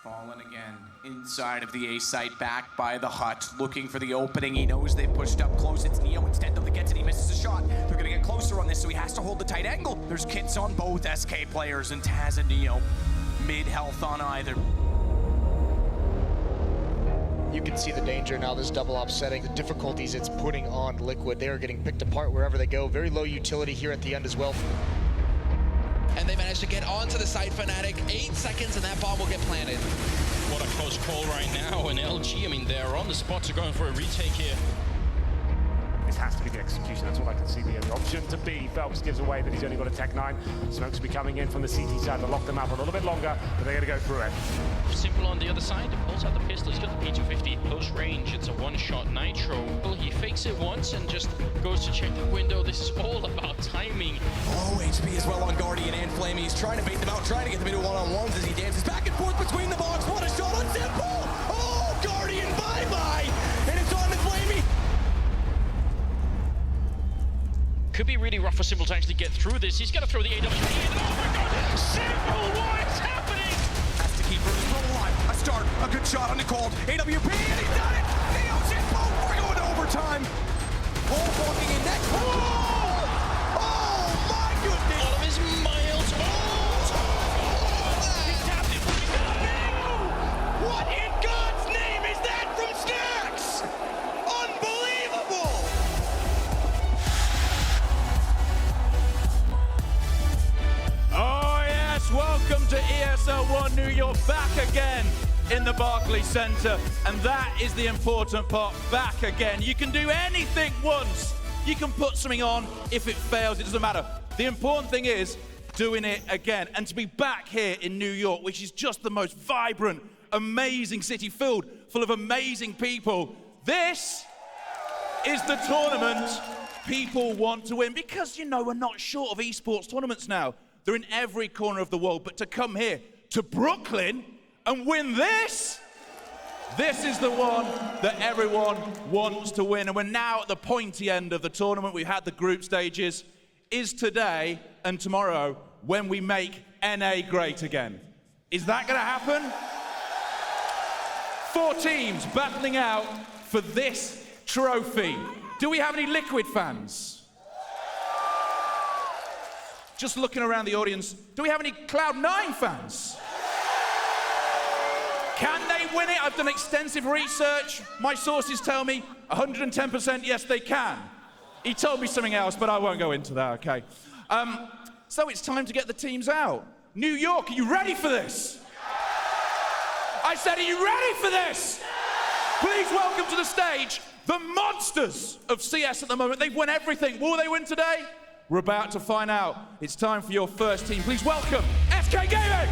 Fallen again inside of the A site, back by the hut, looking for the opening. He knows they've pushed up close. It's Neo instead, though. He gets it. He misses a shot. They're going to get closer on this, so he has to hold the tight angle. There's kits on both SK players, and Taz and Neo mid-health on either. You can see the danger now, this double op setting, the difficulties it's putting on Liquid. They are getting picked apart wherever they go. Very low utility here at the end as well. And they managed to get onto the site, Fnatic. 8 seconds and that bomb will get planted. What a close call right now, and LG, I mean, they're on the spot to going for a retake here. This has to be the execution, that's all I can see the option to be. Phelps gives away that he's only got a Tech 9. Smokes will be coming in from the CT side to lock them up a little bit longer, but they're going to go through it. Simple on the other side, pulls out the pistol, he's got the P250, close range, it's a one-shot Nitro. Well, he fakes it once and just goes to check the window. This is all about timing. Low HP as well on Guardian and Flamey. He's trying to bait them out, trying to get them into one-on-ones as he dances back and forth between the box. What a shot on Simple! Oh, Guardian, bye-bye! And it's on to Flamey. Could be really rough for Simple to actually get through this. He's got to throw the AWP in. Oh my god! Simple, what is happening? Has to keep his throw alive. A start, a good shot on Nicole. AWP, and he's done it! Neo Simple, we're going to overtime. Wolf walking in next. Oh! Oh my goodness! All of his miles. Oh! He's tapped it. What in God's name is that from Stacks? Unbelievable! Oh yes, welcome to ESL One New York, back again in the Barclays Center, and that is the important part, back again. You can do anything once. You can put something on. If it fails, it doesn't matter. The important thing is doing it again, and to be back here in New York, which is just the most vibrant, amazing city full of amazing people. This is the tournament people want to win, because, you know, we're not short of esports tournaments now. They're in every corner of the world, but to come here to Brooklyn and win this is the one that everyone wants to win. And we're now at the pointy end of the tournament. We've had the group stages. Is today and tomorrow when we make NA great again? Is that gonna happen? 4 teams battling out for this trophy. Do we have any Liquid fans? Just looking around the audience, do we have any Cloud9 fans? Can they win it? I've done extensive research. My sources tell me 110% yes, they can. He told me something else, but I won't go into that, okay? So it's time to get the teams out. New York, are you ready for this? I said, are you ready for this? Please welcome to the stage the monsters of CS at the moment. They've won everything. Will they win today? We're about to find out. It's time for your first team. Please welcome SK Gaming!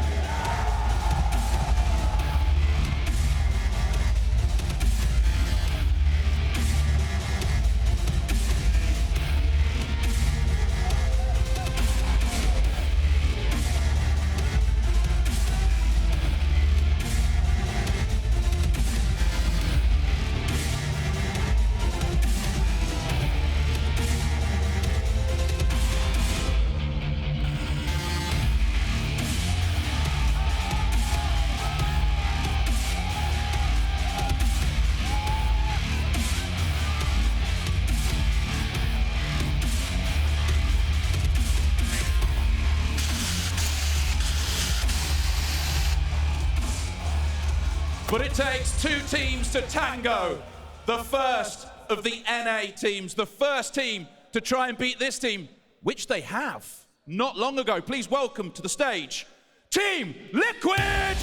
But it takes 2 teams to tango. The first of the NA teams, the first team to try and beat this team, which they have not long ago. Please welcome to the stage, Team Liquid!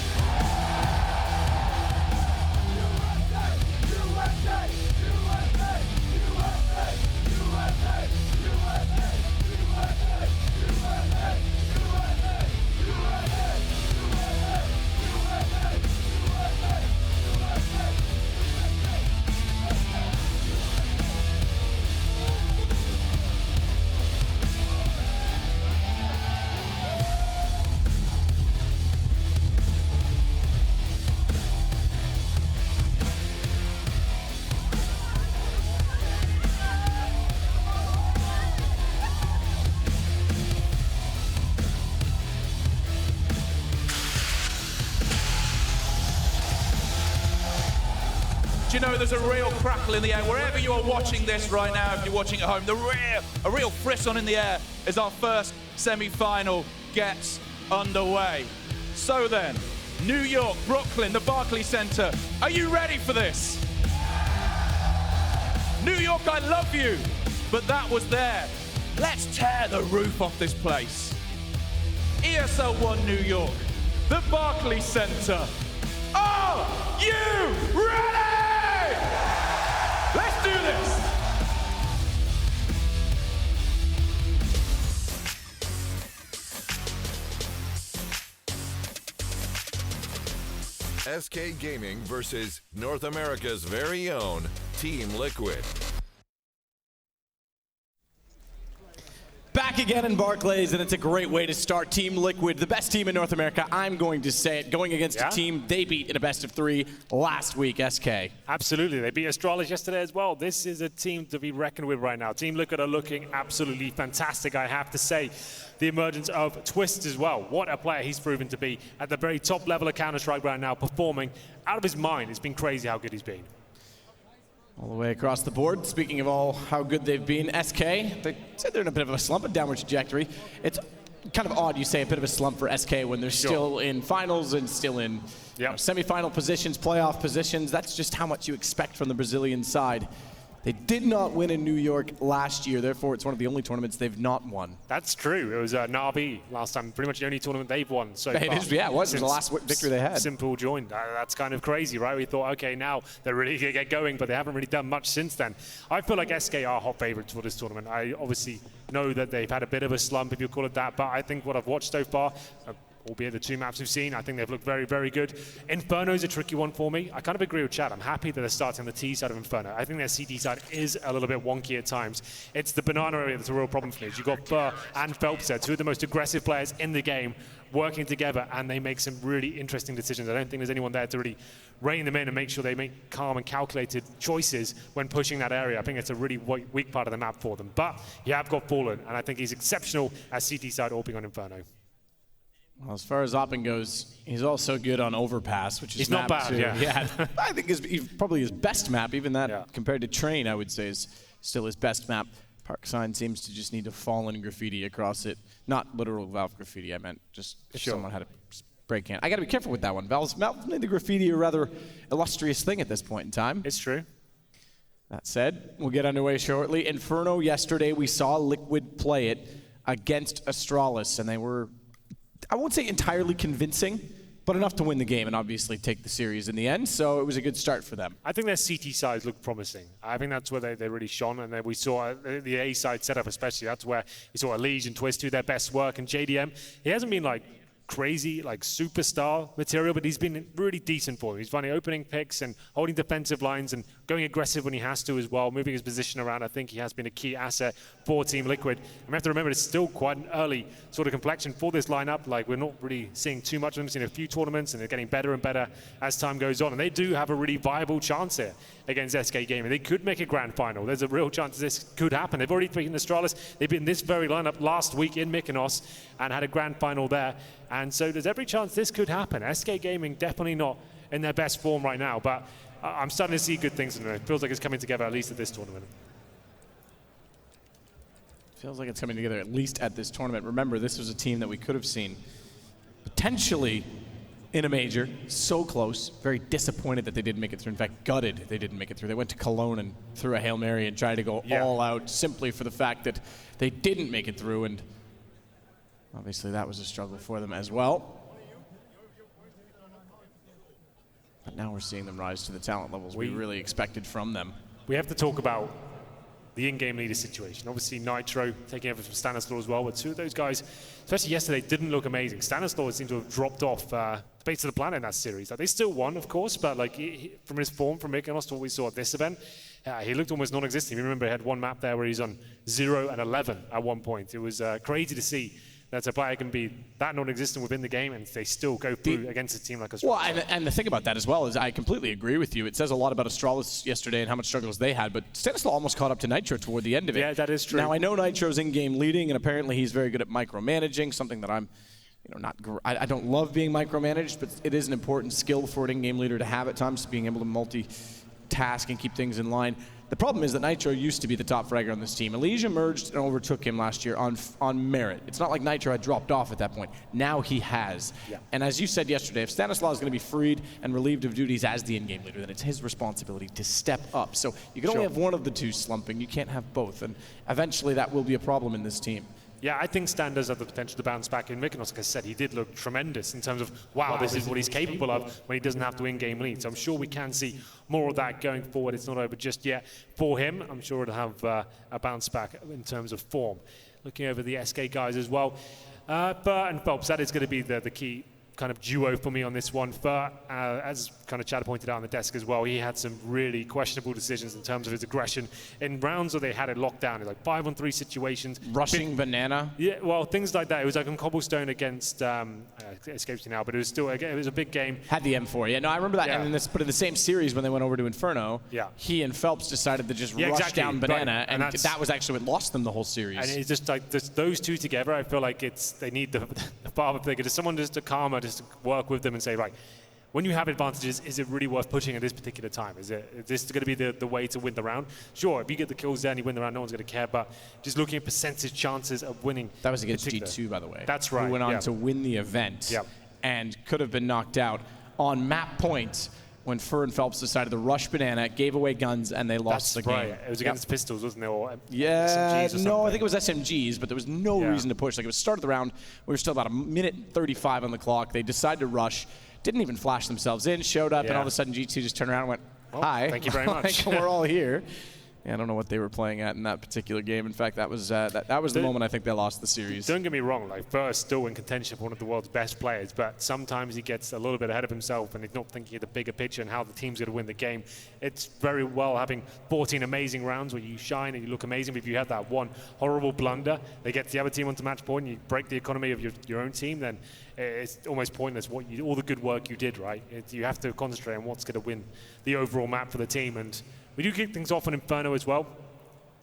you know there's a real crackle in the air. Wherever you are watching this right now, if you're watching at home, a real frisson in the air as our first semi-final gets underway. So then, New York, Brooklyn, the Barclays Center. Are you ready for this? New York, I love you, but that was there. Let's tear the roof off this place. ESL One New York, the Barclays Center. Are you ready? Let's do this. SK Gaming versus North America's very own Team Liquid. Back again in Barclays, and it's a great way to start. Team Liquid, the best team in North America, I'm going to say it, going against a team they beat in a best of 3 last week, SK. Absolutely, they beat Astralis yesterday as well. This is a team to be reckoned with right now. Team Liquid are looking absolutely fantastic, I have to say. The emergence of Twist as well. What a player he's proven to be at the very top level of Counter-Strike right now, performing out of his mind. It's been crazy how good he's been. All the way across the board. Speaking of all how good they've been, SK, they said they're in a bit of a slump, a downward trajectory. It's kind of odd you say a bit of a slump for SK when they're still in finals and still in semi-final positions, playoff positions. That's just how much you expect from the Brazilian side. They did not win in New York last year, therefore it's one of the only tournaments they've not won. That's true. It was Navi last time, pretty much the only tournament they've won so far. It was the last victory they had. Simple joined. That's kind of crazy, right? We thought, okay, now they're really going to get going, but they haven't really done much since then. I feel like SK are hot favorites for this tournament. I obviously know that they've had a bit of a slump, if you call it that, but I think what I've watched so far, albeit the 2 maps we've seen, I think they've looked very, very good. Inferno is a tricky one for me. I kind of agree with Chad. I'm happy that they're starting on the T side of Inferno. I think their CT side is a little bit wonky at times. It's the banana area that's a real problem for me. You've got Burr and Phelps there, 2 of the most aggressive players in the game, working together, and they make some really interesting decisions. I don't think there's anyone there to really rein them in and make sure they make calm and calculated choices when pushing that area. I think it's a really weak part of the map for them. But you have got Fallen, and I think he's exceptional as CT side AWPing on Inferno. Well, as far as Oppen goes, he's also good on Overpass, which is he's not bad, yeah. I think he's probably his best map, even that compared to Train, I would say, is still his best map. Park Sign seems to just need to fall in graffiti across it. Not literal Valve graffiti, I meant just if someone had a spray can. I got to be careful with that one. Valve made the graffiti a rather illustrious thing at this point in time. It's true. That said, we'll get underway shortly. Inferno, yesterday we saw Liquid play it against Astralis, and they were, I won't say entirely convincing, but enough to win the game and obviously take the series in the end, so it was a good start for them. I think their CT side looked promising. I think that's where they really shone, and then we saw the A side setup especially. That's where we saw Elise and Twist do their best work, and JDM, he hasn't been like crazy, like superstar material, but he's been really decent for him. He's finding opening picks and holding defensive lines and going aggressive when he has to as well, moving his position around. I think he has been a key asset for Team Liquid. And we have to remember it's still quite an early sort of complexion for this lineup. Like, we're not really seeing too much of them. We've seen a few tournaments, and they're getting better and better as time goes on. And they do have a really viable chance here against SK Gaming. They could make a grand final. There's a real chance this could happen. They've already beaten Astralis. They've been this very lineup last week in Mykonos and had a grand final there. And so there's every chance this could happen. SK Gaming definitely not in their best form right now, but I'm starting to see good things in them. It feels like it's coming together, at least at this tournament. Feels like it's coming together at least at this tournament. Remember, this was a team that we could have seen potentially in a major, so close, very disappointed that they didn't make it through. In fact, gutted they didn't make it through. They went to Cologne and threw a Hail Mary and tried to go all out simply for the fact that they didn't make it through, and obviously that was a struggle for them as well. But now we're seeing them rise to the talent levels we really expected from them. We have to talk about the in-game leader situation. Obviously, Nitro taking over from Stanislaw as well, but 2 of those guys, especially yesterday, didn't look amazing. Stanislaw seemed to have dropped off the face of the planet in that series. Like, they still won, of course, but like from his form from Mykonos to what we saw at this event, he looked almost non-existent. You remember he had one map there where he's on 0 and 11 at one point. It was crazy to see that a player can be that non-existent within the game and they still go through against a team like Astralis. Well, and the thing about that as well is I completely agree with you. It says a lot about Astralis yesterday and how much struggles they had, but Stanislaw almost caught up to Nitro toward the end of it. Yeah, that is true. Now, I know Nitro's in-game leading, and apparently he's very good at micromanaging, something that I'm, I don't love being micromanaged, but it is an important skill for an in-game leader to have at times, being able to task and keep things in line. The problem is that Nitro used to be the top fragger on this team. Elysia merged and overtook him last year on merit. It's not like Nitro had dropped off at that point. Now he has. Yeah. And as you said yesterday, if Stanislav is going to be freed and relieved of duties as the in-game leader, then it's his responsibility to step up. So you can only have one of the two slumping. You can't have both. And eventually that will be a problem in this team. Yeah, I think Stan does have the potential to bounce back. And Mykonos, like I said, he did look tremendous in terms of, wow, this is what he's capable of when he doesn't have to in-game lead. So I'm sure we can see more of that going forward. It's not over just yet for him. I'm sure it'll have a bounce back in terms of form. Looking over the SK guys as well. Bert and Phelps, that is going to be the key kind of duo for me on this one. Bert, as kind of Chad pointed out on the desk as well, he had some really questionable decisions in terms of his aggression in rounds where they had it locked down. It was like 5-on-3 situations. Rushing banana. Yeah, well, things like that. It was like on cobblestone against, escapes me now, but it was still, it was a big game. Had the M4. Yeah, no, I remember that. Yeah. And but in the same series when they went over to Inferno, Yeah. he and Phelps decided to just rush exactly. down banana, Right. and that was actually what lost them the whole series. And it's just like those two together, I feel like they need the father figure, just someone just to calm her, just to work with them and say, right, when you have advantages, is it really worth pushing at this particular time? Is this going to be the way to win the round? Sure, if you get the kills there and you win the round, no one's going to care, but just looking at percentage chances of winning. That was against G2, by the way. That's right. Who went on to win the event and could have been knocked out on map point when Fur and Phelps decided to rush banana, gave away guns, and they lost the game. Right. It was against pistols, wasn't it? Or yeah, SMGs or something. no, I think it was SMGs, but there was no reason to push. Like, it was start of the round. We were still about a minute 35 on the clock. They decided to rush. Didn't even flash themselves in, showed up, and all of a sudden G2 just turned around and went, hi. Thank you very much. We're all here. Yeah, I don't know what they were playing at in that particular game. In fact, that was the moment I think they lost the series. Don't get me wrong, like Burr's still in contention for one of the world's best players, but sometimes he gets a little bit ahead of himself and he's not thinking of the bigger picture and how the team's going to win the game. It's very well having 14 amazing rounds where you shine and you look amazing, but if you have that one horrible blunder, they get the other team onto match point and you break the economy of your own team, then it's almost pointless all the good work you did, right? You have to concentrate on what's going to win the overall map for the team, and we do kick things off on Inferno as well.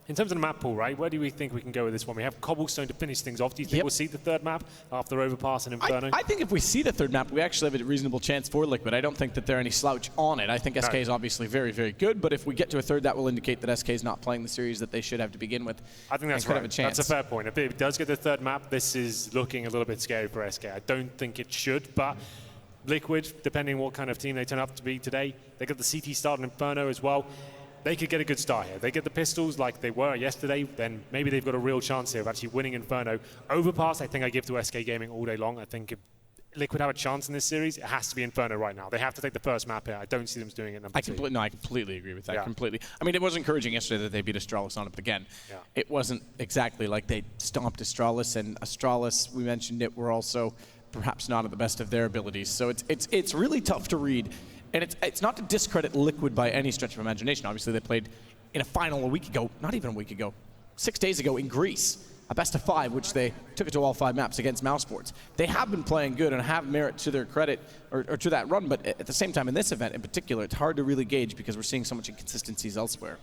In terms of the map pool, right, where do we think we can go with this one? We have Cobblestone to finish things off. Do you think we'll see the third map after Overpass and Inferno? I think if we see the third map, we actually have a reasonable chance for Liquid. I don't think that they're any slouch on it. I think SK is obviously very, very good, but if we get to a third, that will indicate that SK is not playing the series that they should have to begin with. I think that's right. right. That's a fair point. If it does get the third map, this is looking a little bit scary for SK. I don't think it should, but Liquid, depending what kind of team they turn up to be today, they got the CT start in Inferno as well. They could get a good start here. They get the pistols like they were yesterday, then maybe they've got a real chance here of actually winning Inferno. Overpass, I think I give to SK Gaming all day long. I think if Liquid have a chance in this series, it has to be Inferno right now. They have to take the first map here. I don't see them doing it number two. I completely agree with that, completely. I mean, it was encouraging yesterday that they beat Astralis on it, but again, it wasn't exactly like they stomped Astralis, and Astralis, we mentioned it, were also perhaps not at the best of their abilities. So it's really tough to read. And it's not to discredit Liquid by any stretch of imagination. Obviously, they played in a final a week ago, not even a week ago, 6 days ago in Greece, a best of 5, which they took it to all 5 maps against Mousesports. They have been playing good and have merit to their credit, or to that run, but at the same time, in this event in particular, it's hard to really gauge because we're seeing so much inconsistencies elsewhere.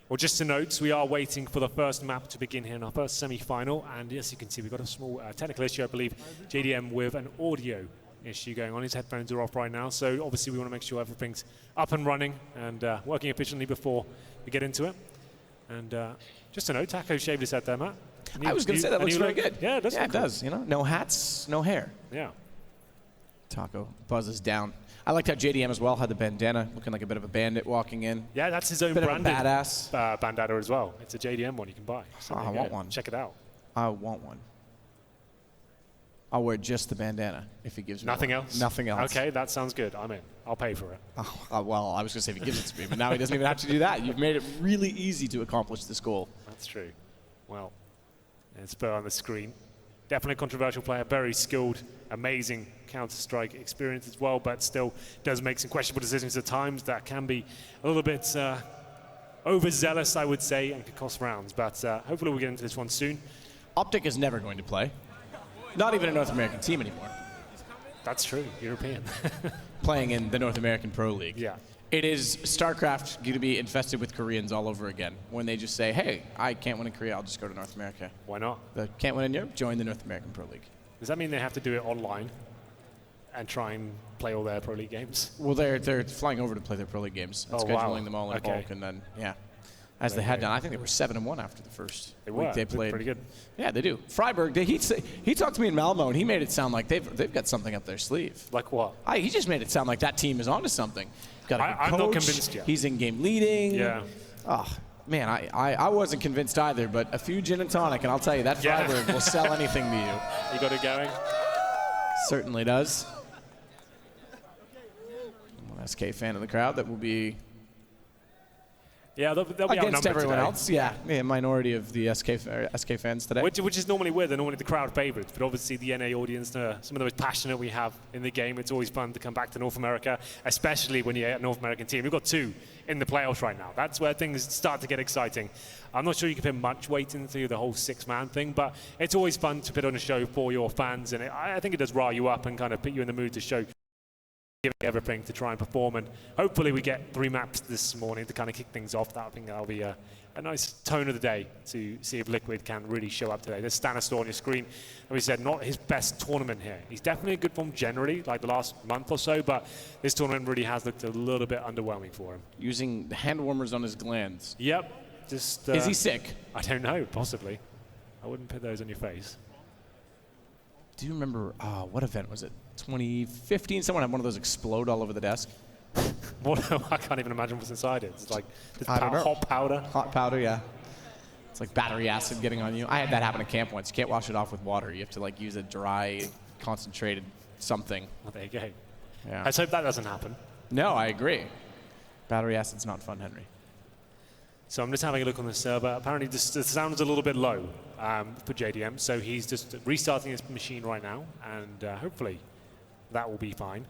Well, just to note, we are waiting for the first map to begin here in our first semi-final, and as you can see, we've got a small technical issue, I believe, JDM with an audio issue going on. His headphones are off right now, so obviously we want to make sure everything's up and running and working efficiently before we get into it. And just to note, Taco shaved his head there, Matt. I was going to say that looks very good. Yeah, it does. Yeah, it does. You know, no hats, no hair. Yeah. Taco buzzes down. I liked how JDM as well had the bandana, looking like a bit of a bandit walking in. Yeah, that's his own bit branded of a badass bandana as well. It's a JDM one you can buy. So I want one. Check it out. I want one. I'll wear just the bandana if he gives me Nothing one. else? Nothing else. Okay, that sounds good. I'm in. I'll pay for it. Oh, well, I was going to say if he gives it to me, but now he doesn't even have to do that. You've made it really easy to accomplish this goal. That's true. Well, it's Burr on the screen. Definitely a controversial player, very skilled, amazing Counter-Strike experience as well, but still does make some questionable decisions at times that can be a little bit overzealous, I would say, and could cost rounds. But hopefully we'll get into this one soon. Optic is never going to play. Not even a North American team anymore. That's true, European. Playing in the North American Pro League. Yeah. It is StarCraft going to be infested with Koreans all over again when they just say, hey, I can't win in Korea, I'll just go to North America. Why not? Can't win in Europe, join the North American Pro League. Does that mean they have to do it online? and try and play all their Pro League games. Well, they're flying over to play their Pro League games and scheduling them all in bulk, and then as they had done. I think they were 7-1 after the first week they played. Pretty good. Yeah, they do. Freiburg, he talked to me in Malmo, and he made it sound like they've got something up their sleeve. Like what? He just made it sound like that team is onto something. Got a good I'm coach. not convinced yet. He's in game leading. Yeah. Oh, man, I wasn't convinced either, but a few gin and tonic, and I'll tell you, that Freiburg will sell anything to you. You got it going? Certainly does. One SK fan in the crowd that will be Yeah, they'll be against outnumbered everyone today. else. Yeah, minority of the SK fans today. Which is normally weird. They're normally the crowd favourites, but obviously the NA audience, some of the most passionate we have in the game. It's always fun to come back to North America, especially when you're a North American team. We've got 2 in the playoffs right now. That's where things start to get exciting. I'm not sure you can put much weight into the whole 6-man thing, but it's always fun to put on a show for your fans, and I think it does rile you up and kind of put you in the mood to show giving everything to try and perform, and hopefully we get 3 maps this morning to kind of kick things off. I think that'll be a nice tone of the day to see if Liquid can really show up today. There's Stanislaw on your screen, and we said not his best tournament here. He's definitely in good form generally, like the last month or so, but this tournament really has looked a little bit underwhelming for him. Using hand warmers on his glands. Yep. Just. Is he sick? I don't know, possibly. I wouldn't put those on your face. Do you remember, what event was it? 2015? Someone had one of those explode all over the desk. I can't even imagine what's inside it. It's like hot powder. Hot powder, yeah. It's like battery acid getting on you. I had that happen at camp once. You can't wash it off with water. You have to use a dry, concentrated something. Well, there you go. Yeah. Let's hope that doesn't happen. No, I agree. Battery acid's not fun, Henry. So I'm just having a look on the server. Apparently the sound's a little bit low for JDM, so he's just restarting his machine right now, and hopefully that will be fine.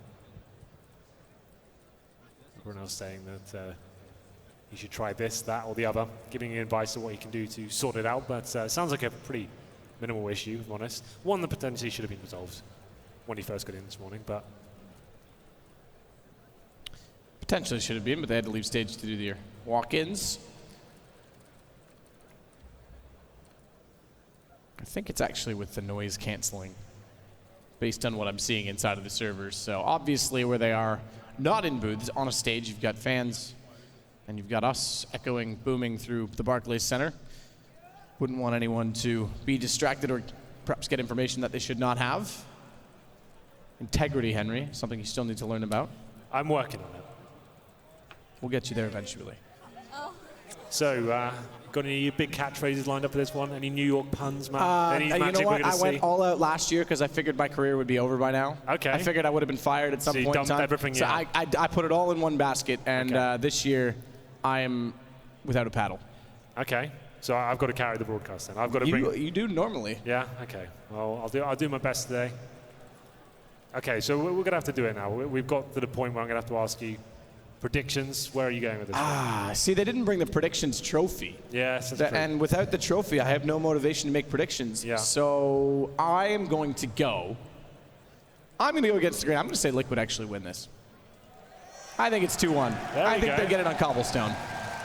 Everyone else saying that he should try this, that, or the other, giving advice on what he can do to sort it out, but it sounds like a pretty minimal issue, if I'm honest. One that potentially should have been resolved when he first got in this morning, but... Potentially should have been, but they had to leave stage to do their walk-ins. I think it's actually with the noise canceling based on what I'm seeing inside of the servers. So obviously where they are not in booths, on a stage, you've got fans and you've got us echoing, booming through the Barclays Center. Wouldn't want anyone to be distracted or perhaps get information that they should not have. Integrity, Henry, something you still need to learn about. I'm working on it. We'll get you there eventually. So, got any big catchphrases lined up for this one? Any New York puns, Matt? You know what? I went all out last year because I figured my career would be over by now. Okay. I figured I would have been fired at some point in time. Everything so I put it all in one basket, and this year I am without a paddle. Okay. So I've got to carry the broadcast then. I've got to bring. You do normally. Yeah. Okay. Well, I'll do my best today. Okay. So we're gonna have to do it now. We've got to the point where I'm gonna have to ask you. Predictions, where are you going with this? See, they didn't bring the predictions trophy. Yes, that's true. And without the trophy, I have no motivation to make predictions. Yeah. So I am going to go. I'm going to go against the grain. I'm going to say Liquid actually win this. I think it's 2-1. I think they get it on cobblestone.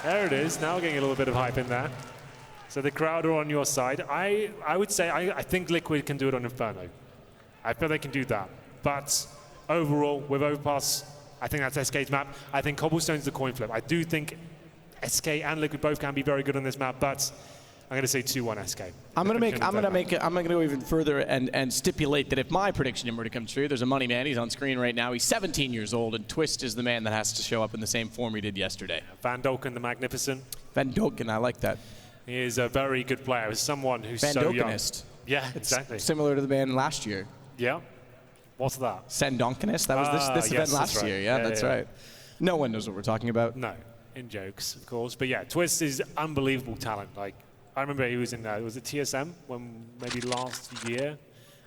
There it is. Now getting a little bit of hype in there. So the crowd are on your side. I would say I think Liquid can do it on Inferno. I feel they can do that. But overall, with Overpass, I think that's SK's map. I think Cobblestone's the coin flip. I do think SK and Liquid both can be very good on this map, but I'm going to say 2-1 SK. I'm going to go even further and stipulate that if my prediction were to come true, there's a money man. He's on screen right now. He's 17 years old, and Twist is the man that has to show up in the same form he did yesterday. Van Dolken the Magnificent. Van Dolken, I like that. He is a very good player. He's someone who's so young. Yeah, exactly. Similar to the man last year. Yeah. What's that? Sandonkinist? That was this event last year. Yeah, that's right. No one knows what we're talking about. No, in jokes, of course. But yeah, Twist is unbelievable talent. Like, I remember he was in, was it TSM when maybe last year?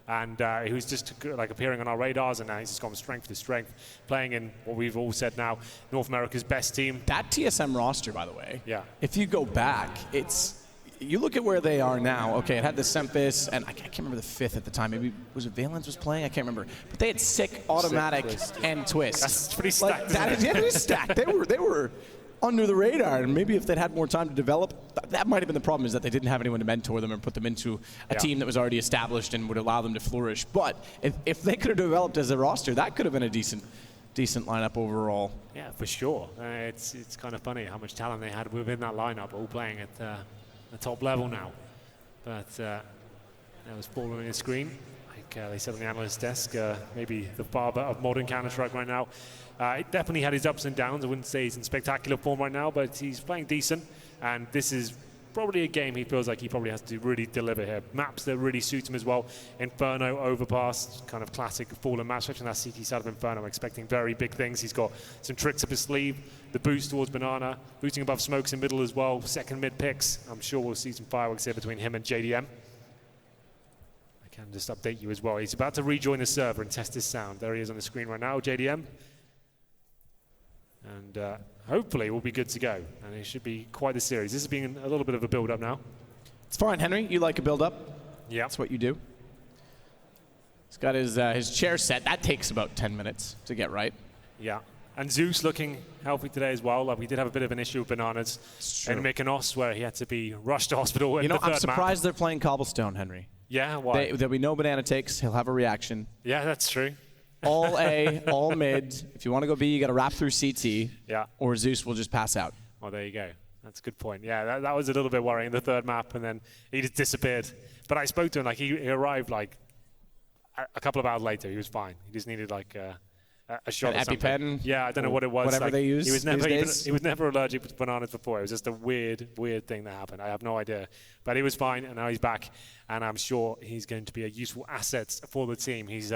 And he was just like appearing on our radars, and now he's just gone strength to strength, playing in what we've all said now, North America's best team. That TSM roster, by the way, yeah. If you go back, you look at where they are now. Okay, it had the Sempis, and I can't remember the fifth at the time. Maybe was it Valence was playing? I can't remember. But they had sick, automatic, and Twist. That's pretty stacked. It was stacked. They were under the radar. And maybe if they'd had more time to develop, that might have been the problem, is that they didn't have anyone to mentor them and put them into a team that was already established and would allow them to flourish. But if they could have developed as a roster, that could have been a decent lineup overall. Yeah, for sure. It's kind of funny how much talent they had within that lineup, all playing at the top level now. But that was falling on the screen. They said on the analyst desk, maybe the father of modern Counter-Strike right now. He definitely had his ups and downs. I wouldn't say he's in spectacular form right now, but he's playing decent. And this is probably a game he feels like he probably has to really deliver here. Maps that really suit him as well. Inferno, Overpass, kind of classic Fallen map, especially on that CT side of Inferno. I'm expecting very big things. He's got some tricks up his sleeve. The boost towards Banana, booting above smokes in middle as well. Second mid picks. I'm sure we'll see some fireworks here between him and JDM. Can just update you as well. He's about to rejoin the server and test his sound. There he is on the screen right now, JDM. And hopefully we'll be good to go. And it should be quite a series. This has been a little bit of a build-up now. It's fine, Henry. You like a build-up. Yeah. That's what you do. He's got his chair set. That takes about 10 minutes to get right. Yeah. And Zeus looking healthy today as well. Like, we did have a bit of an issue with Bananas in Mykonos where he had to be rushed to hospital. You know, I'm surprised they're playing Cobblestone, Henry. Yeah, why? There'll be no Banana takes. He'll have a reaction. Yeah, that's true. All A, all mid. If you want to go B, you got to wrap through CT. Yeah. Or Zeus will just pass out. Oh, there you go. That's a good point. Yeah, that was a little bit worrying, the third map, and then he just disappeared. But I spoke to him, like, he arrived, like, a couple of hours later. He was fine. He just needed, like, a shot An or something. EpiPen? Yeah, I don't know what it was. Whatever like, they use he was never allergic to bananas before. It was just a weird thing that happened. I have no idea. But he was fine, and now he's back, and I'm sure he's going to be a useful asset for the team. He's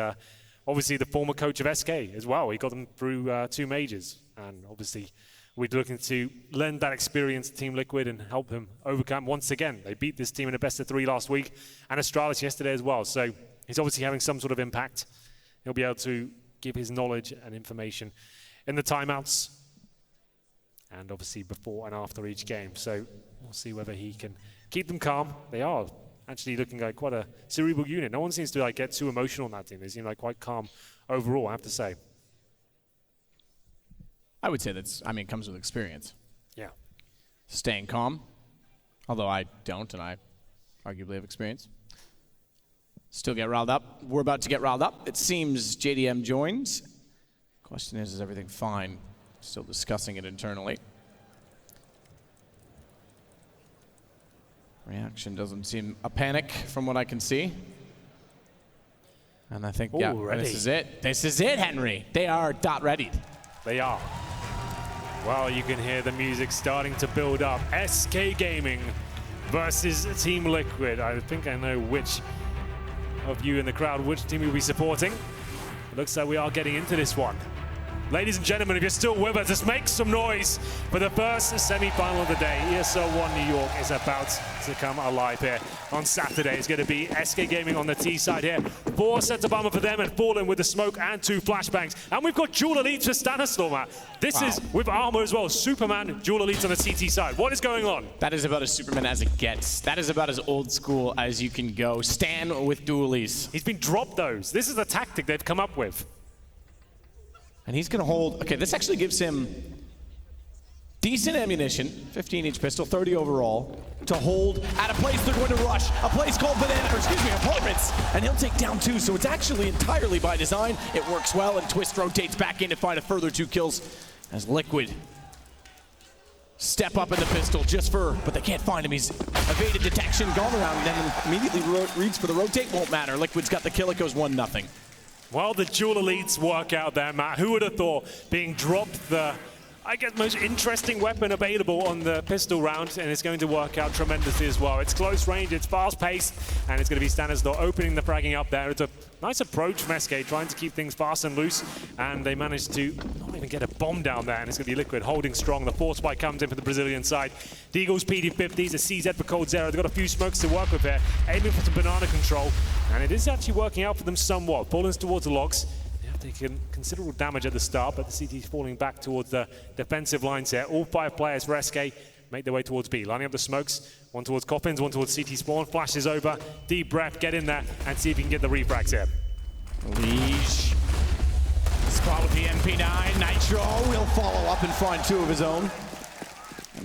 obviously the former coach of SK as well. He got them through 2 majors, and obviously we're looking to lend that experience to Team Liquid and help them overcome once again. They beat this team in a best-of-3 last week, and Astralis yesterday as well. So he's obviously having some sort of impact. He'll be able to give his knowledge and information in the timeouts and obviously before and after each game. So we'll see whether he can keep them calm. They are actually looking like quite a cerebral unit. No one seems to like get too emotional on that team. They seem like quite calm overall, I have to say. I would say it comes with experience. Yeah. Staying calm, although I don't, and I arguably have experience. Still get riled up. We're about to get riled up. It seems JDM joins. Question is everything fine? Still discussing it internally. Reaction doesn't seem a panic from what I can see. And I think, yeah, this is it. This is it, Henry. They are ready. They are. Well, you can hear the music starting to build up. SK Gaming versus Team Liquid. I think I know which of you in the crowd, which team you'll be supporting. It looks like we are getting into this one. Ladies and gentlemen, if you're still with us, just make some noise for the first semi-final of the day. ESL One New York is about to come alive here on Saturday. It's going to be SK Gaming on the T side here. 4 sets of armor for them and Fallen with the smoke and 2 flashbangs. And we've got dual elites for Stanislaw, Matt. This is with armor as well. Superman, dual elites on the CT side. What is going on? That is about as Superman as it gets. That is about as old school as you can go. Stan with dualies. He's been dropped those. This is a tactic they've come up with. And he's going to hold. Okay, this actually gives him decent ammunition, 15 each pistol, 30 overall, to hold at a place they're going to rush, a place called Apartments, and he'll take down 2. So it's actually entirely by design. It works well, and Twist rotates back in to find a further 2 kills as Liquid step up in the pistol but they can't find him. He's evaded detection, gone around, and then immediately reads for the rotate. Won't matter. Liquid's got the kill. It goes 1-0. Well, the dual elites work out there, Matt. Who would have thought being dropped the, I guess, most interesting weapon available on the pistol round, and it's going to work out tremendously as well. It's close range, it's fast-paced, and it's going to be Stanislaw opening the fragging up there. It's a nice approach from SK, trying to keep things fast and loose, and they managed to not even get a bomb down there, and it's going to be Liquid holding strong. The force spike comes in for the Brazilian side. Deagle's PD-50s, a CZ for Cold Zero. They've got a few smokes to work with here, aiming for some banana control, and it is actually working out for them somewhat. Fallen's towards the logs. They have taken considerable damage at the start, but the CT is falling back towards the defensive lines here. All 5 players for SK make their way towards B, lining up the smokes. One towards Coffins, one towards CT spawn. Flashes over, deep breath, get in there and see if you can get the refrags here. Liege. Spot with the MP9. Nitro will follow up and find 2 of his own.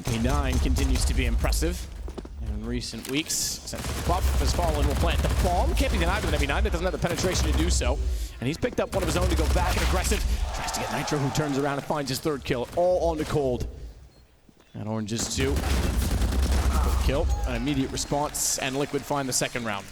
MP9 continues to be impressive in recent weeks. Buff has fallen, will plant the bomb. Can't be denied with an MP9 that doesn't have the penetration to do so. And he's picked up one of his own to go back and aggressive. Tries to get Nitro, who turns around and finds his third kill. All on to Cold. And Orange's 2. Quick kill, an immediate response, and Liquid find the second round.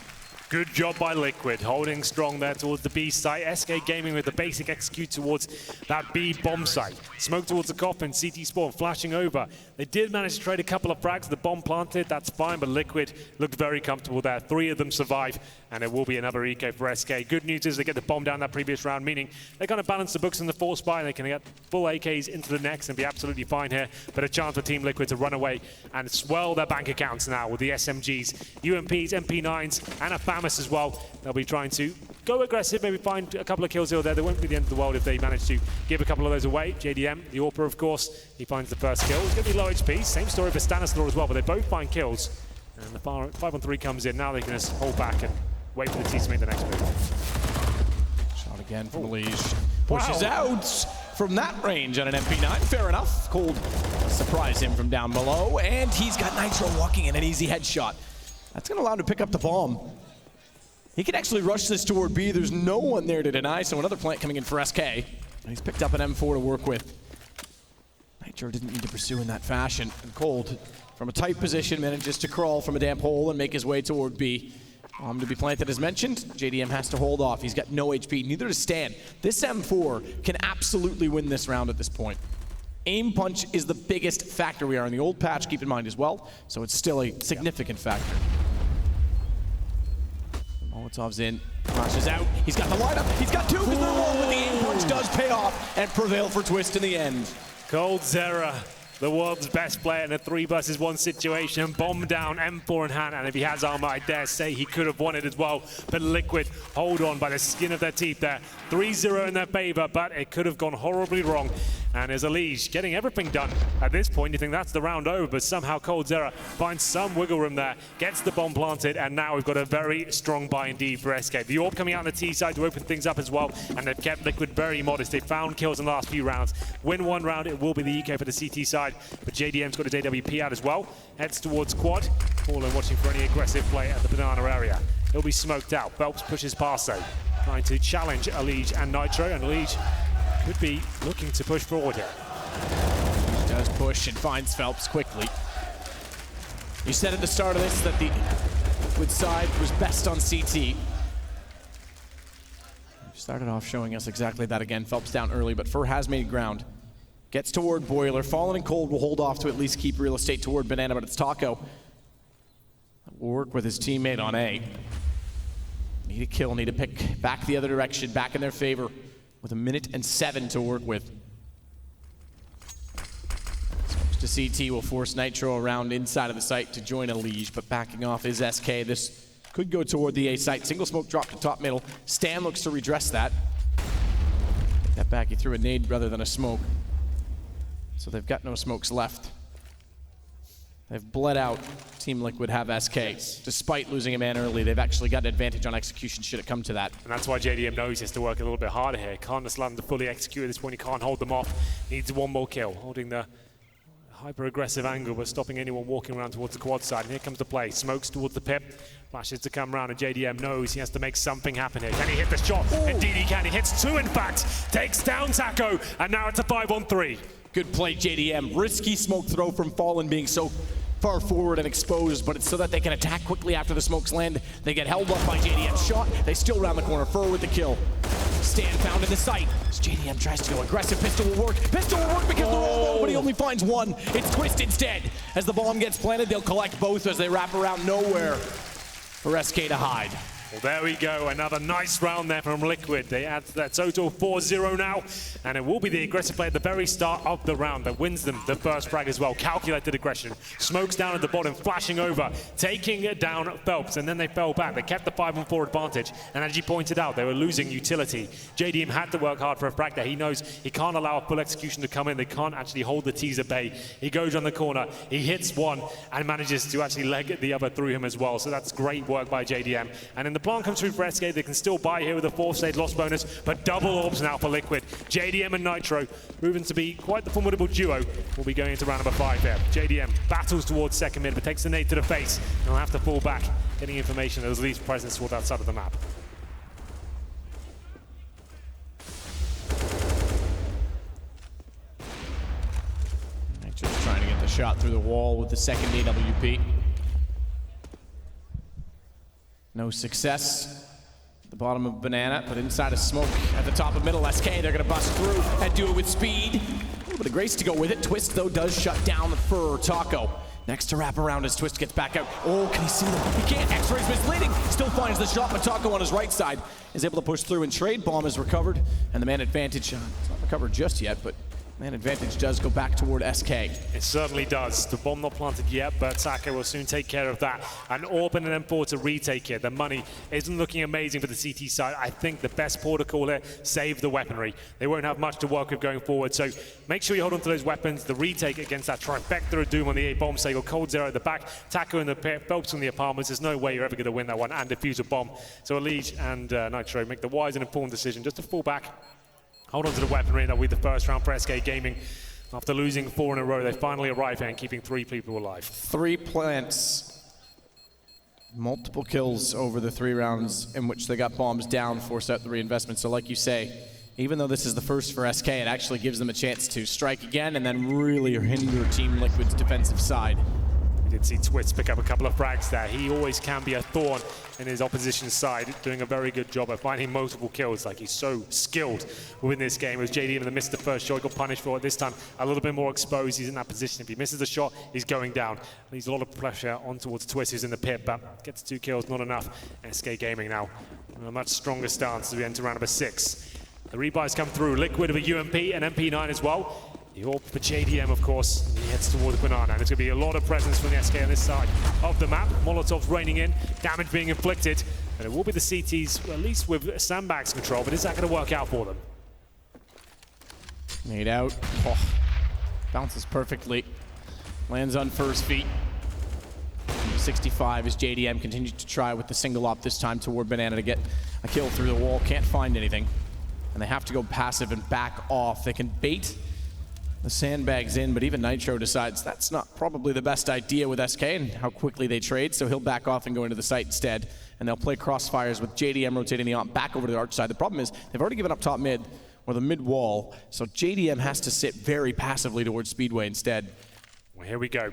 Good job by Liquid, holding strong there towards the B site. SK Gaming with the basic execute towards that B bomb site. Smoke towards the coffin, CT spawn flashing over. They did manage to trade a couple of frags, the bomb planted, that's fine, but Liquid looked very comfortable there. 3 of them survive, and it will be another eco for SK. Good news is they get the bomb down that previous round, meaning they kind of balance the books in the 4 spy, and they can get full AKs into the next and be absolutely fine here. But a chance for Team Liquid to run away and swell their bank accounts now with the SMGs, UMPs, MP9s, and a FAMAS as well. They'll be trying to go aggressive, maybe find a couple of kills here or there. They won't be the end of the world if they manage to give a couple of those away. JDM, the AWPer, of course, he finds the first kill. It's going to be low HP. Same story for Stanislaw as well, but they both find kills. And the 5-on-3 comes in. Now they can just hold back and wait for the team to make the next move. Shot again from Liege. Pushes out from that range on an MP9. Fair enough. Cold surprise him from down below, and he's got Nitro walking in an easy headshot. That's going to allow him to pick up the bomb. He can actually rush this toward B. There's no one there to deny, so another plant coming in for SK. And he's picked up an M4 to work with. Nitro didn't need to pursue in that fashion. And Cold, from a tight position, manages to crawl from a damp hole and make his way toward B. Bomb to be planted as mentioned. JDM has to hold off. He's got no HP, neither does Stan. This M4 can absolutely win this round at this point. Aim punch is the biggest factor. We are in the old patch, keep in mind as well, so it's still a significant factor. Molotov's in, flashes out. He's got the lineup. He's got 2 because they're wrong, but the aim punch does pay off and prevail for Twist in the end. Coldzera, the world's best player in a 3-versus-1 situation. Bomb down, M4 in hand, and if he has armor, I dare say he could have won it as well. But Liquid hold on by the skin of their teeth there. 3-0 in their favor, but it could have gone horribly wrong. And there's Elige getting everything done. At this point, you think that's the round over, but somehow Coldzera finds some wiggle room there, gets the bomb planted, and now we've got a very strong buy indeed for SK. The AWP coming out on the T side to open things up as well, and they've kept Liquid very modest. They found kills in the last few rounds. Win one round, it will be the EK for the CT side, but JDM's got his AWP out as well. Heads towards quad. Fallen watching for any aggressive play at the banana area. He'll be smoked out. Phelps pushes past though, trying to challenge Elige and Nitro, and Elige could be looking to push forward here. He does push and finds Phelps quickly. You said at the start of this that the Liquid side was best on CT. Started off showing us exactly that again. Phelps down early, but Fur has made ground. Gets toward Boiler. Fallen and Cold will hold off to at least keep real estate toward Banana, but it's Taco. Will work with his teammate on A. Need a kill, need to pick back the other direction, back in their favor, with 1:07 to work with. Switch to CT will force Nitro around inside of the site to join Elige, but backing off is SK. This could go toward the A site. Single smoke drop to top middle. Stan looks to redress that. Take that back, he threw a nade rather than a smoke. So they've got no smokes left. They've bled out. Team Liquid have SK. Despite losing a man early, they've actually got an advantage on execution should it come to that. And that's why JDM knows he has to work a little bit harder here. Can't just let them to fully execute at this point. He can't hold them off. Needs one more kill. Holding the hyper-aggressive angle, but stopping anyone walking around towards the quad side. And here comes the play. Smokes towards the pip. Flashes to come around, and JDM knows he has to make something happen here. Can he hit the shot? Ooh. Indeed he can. He hits 2, in fact. Takes down Taco, and now it's a 5-on-3. Good play, JDM. Risky smoke throw from Fallen being so far forward and exposed, but it's so that they can attack quickly after the smokes land. They get held up by JDM's shot. They still round the corner. Fur with the kill. Stan found in the sight. As JDM tries to go aggressive. Pistol will work. Pistol will work because they're all low, but he only finds one. It's Twist instead. As the bomb gets planted, they'll collect both as they wrap around nowhere for SK to hide. Well, there we go. Another nice round there from Liquid. They add to that total 4-0 now, and it will be the aggressive play at the very start of the round that wins them the first frag as well. Calculated aggression. Smokes down at the bottom, flashing over, taking it down Phelps, and then they fell back. They kept the 5-on-4 advantage, and as you pointed out, they were losing utility. JDM had to work hard for a frag there. He knows he can't allow a full execution to come in. They can't actually hold the T's at bay. He goes on the corner, he hits one, and manages to actually leg the other through him as well. So that's great work by JDM. And in the plant comes through for SK, they can still buy here with a 4th stage loss bonus, but double orbs now for Liquid. JDM and Nitro, proving to be quite the formidable duo, will be going into round number 5 there. JDM battles towards second mid, but takes the nade to the face, and will have to fall back, getting information that there's least presence towards that side of the map. Just trying to get the shot through the wall with the second AWP. No success. At the bottom of Banana, but inside of smoke at the top of middle. SK, they're gonna bust through and do it with speed. A little bit of grace to go with it. Twist, though, does shut down for Taco. Next to wrap around as Twist gets back out. Oh, can he see them? He can't. X-Ray's misleading. Still finds the shot, but Taco on his right side is able to push through and trade. Bomb is recovered, and the man advantage, it's not recovered just yet, but man advantage does go back toward SK. It certainly does. The bomb not planted yet, but Taka will soon take care of that. An AWP and an M4 to retake it. The money isn't looking amazing for the CT side. I think the best protocol here, save the weaponry. They won't have much to work with going forward, so make sure you hold on to those weapons. The retake against that trifecta of doom on the A bomb, so you got Cold Zero at the back, Taka in the pit, Phelps on the apartments. There's no way you're ever going to win that one, and defuse a bomb. So Elige and Nitro make the wise and important decision just to fall back. Hold on to the weaponry. That'll be the first round for SK Gaming. After losing 4 in a row, they finally arrive here and keeping 3 people alive. 3 plants. Multiple kills over the 3 rounds in which they got bombs down, forced out the reinvestment. So like you say, even though this is the first for SK, it actually gives them a chance to strike again and then really hinder Team Liquid's defensive side. We did see Twist pick up a couple of frags there. He always can be a thorn in his opposition's side, doing a very good job of finding multiple kills. Like, he's so skilled within this game. It was JD that missed the first shot, he got punished for it this time. A little bit more exposed, he's in that position. If he misses the shot, he's going down. Leaves a lot of pressure on towards Twist, who's in the pit, but gets 2 kills, not enough. SK Gaming now in a much stronger stance as we enter round number 6. The rebuys come through. Liquid with a UMP and MP9 as well. The AWP for JDM, of course, and he heads towards the Banana. And there's going to be a lot of presence from the SK on this side of the map. Molotovs raining in, damage being inflicted. And it will be the CTs, at least with sandbags control, but is that going to work out for them? Made out. Oh, bounces perfectly. Lands on first feet. 65 as JDM continues to try with the single op this time toward Banana to get a kill through the wall. Can't find anything. And they have to go passive and back off. They can bait the sandbags in, but even Nitro decides that's not probably the best idea with SK and how quickly they trade, so he'll back off and go into the site instead. And they'll play crossfires with JDM rotating the op back over to the arch side. The problem is they've already given up top mid, or the mid wall, so JDM has to sit very passively towards Speedway instead. Well, here we go.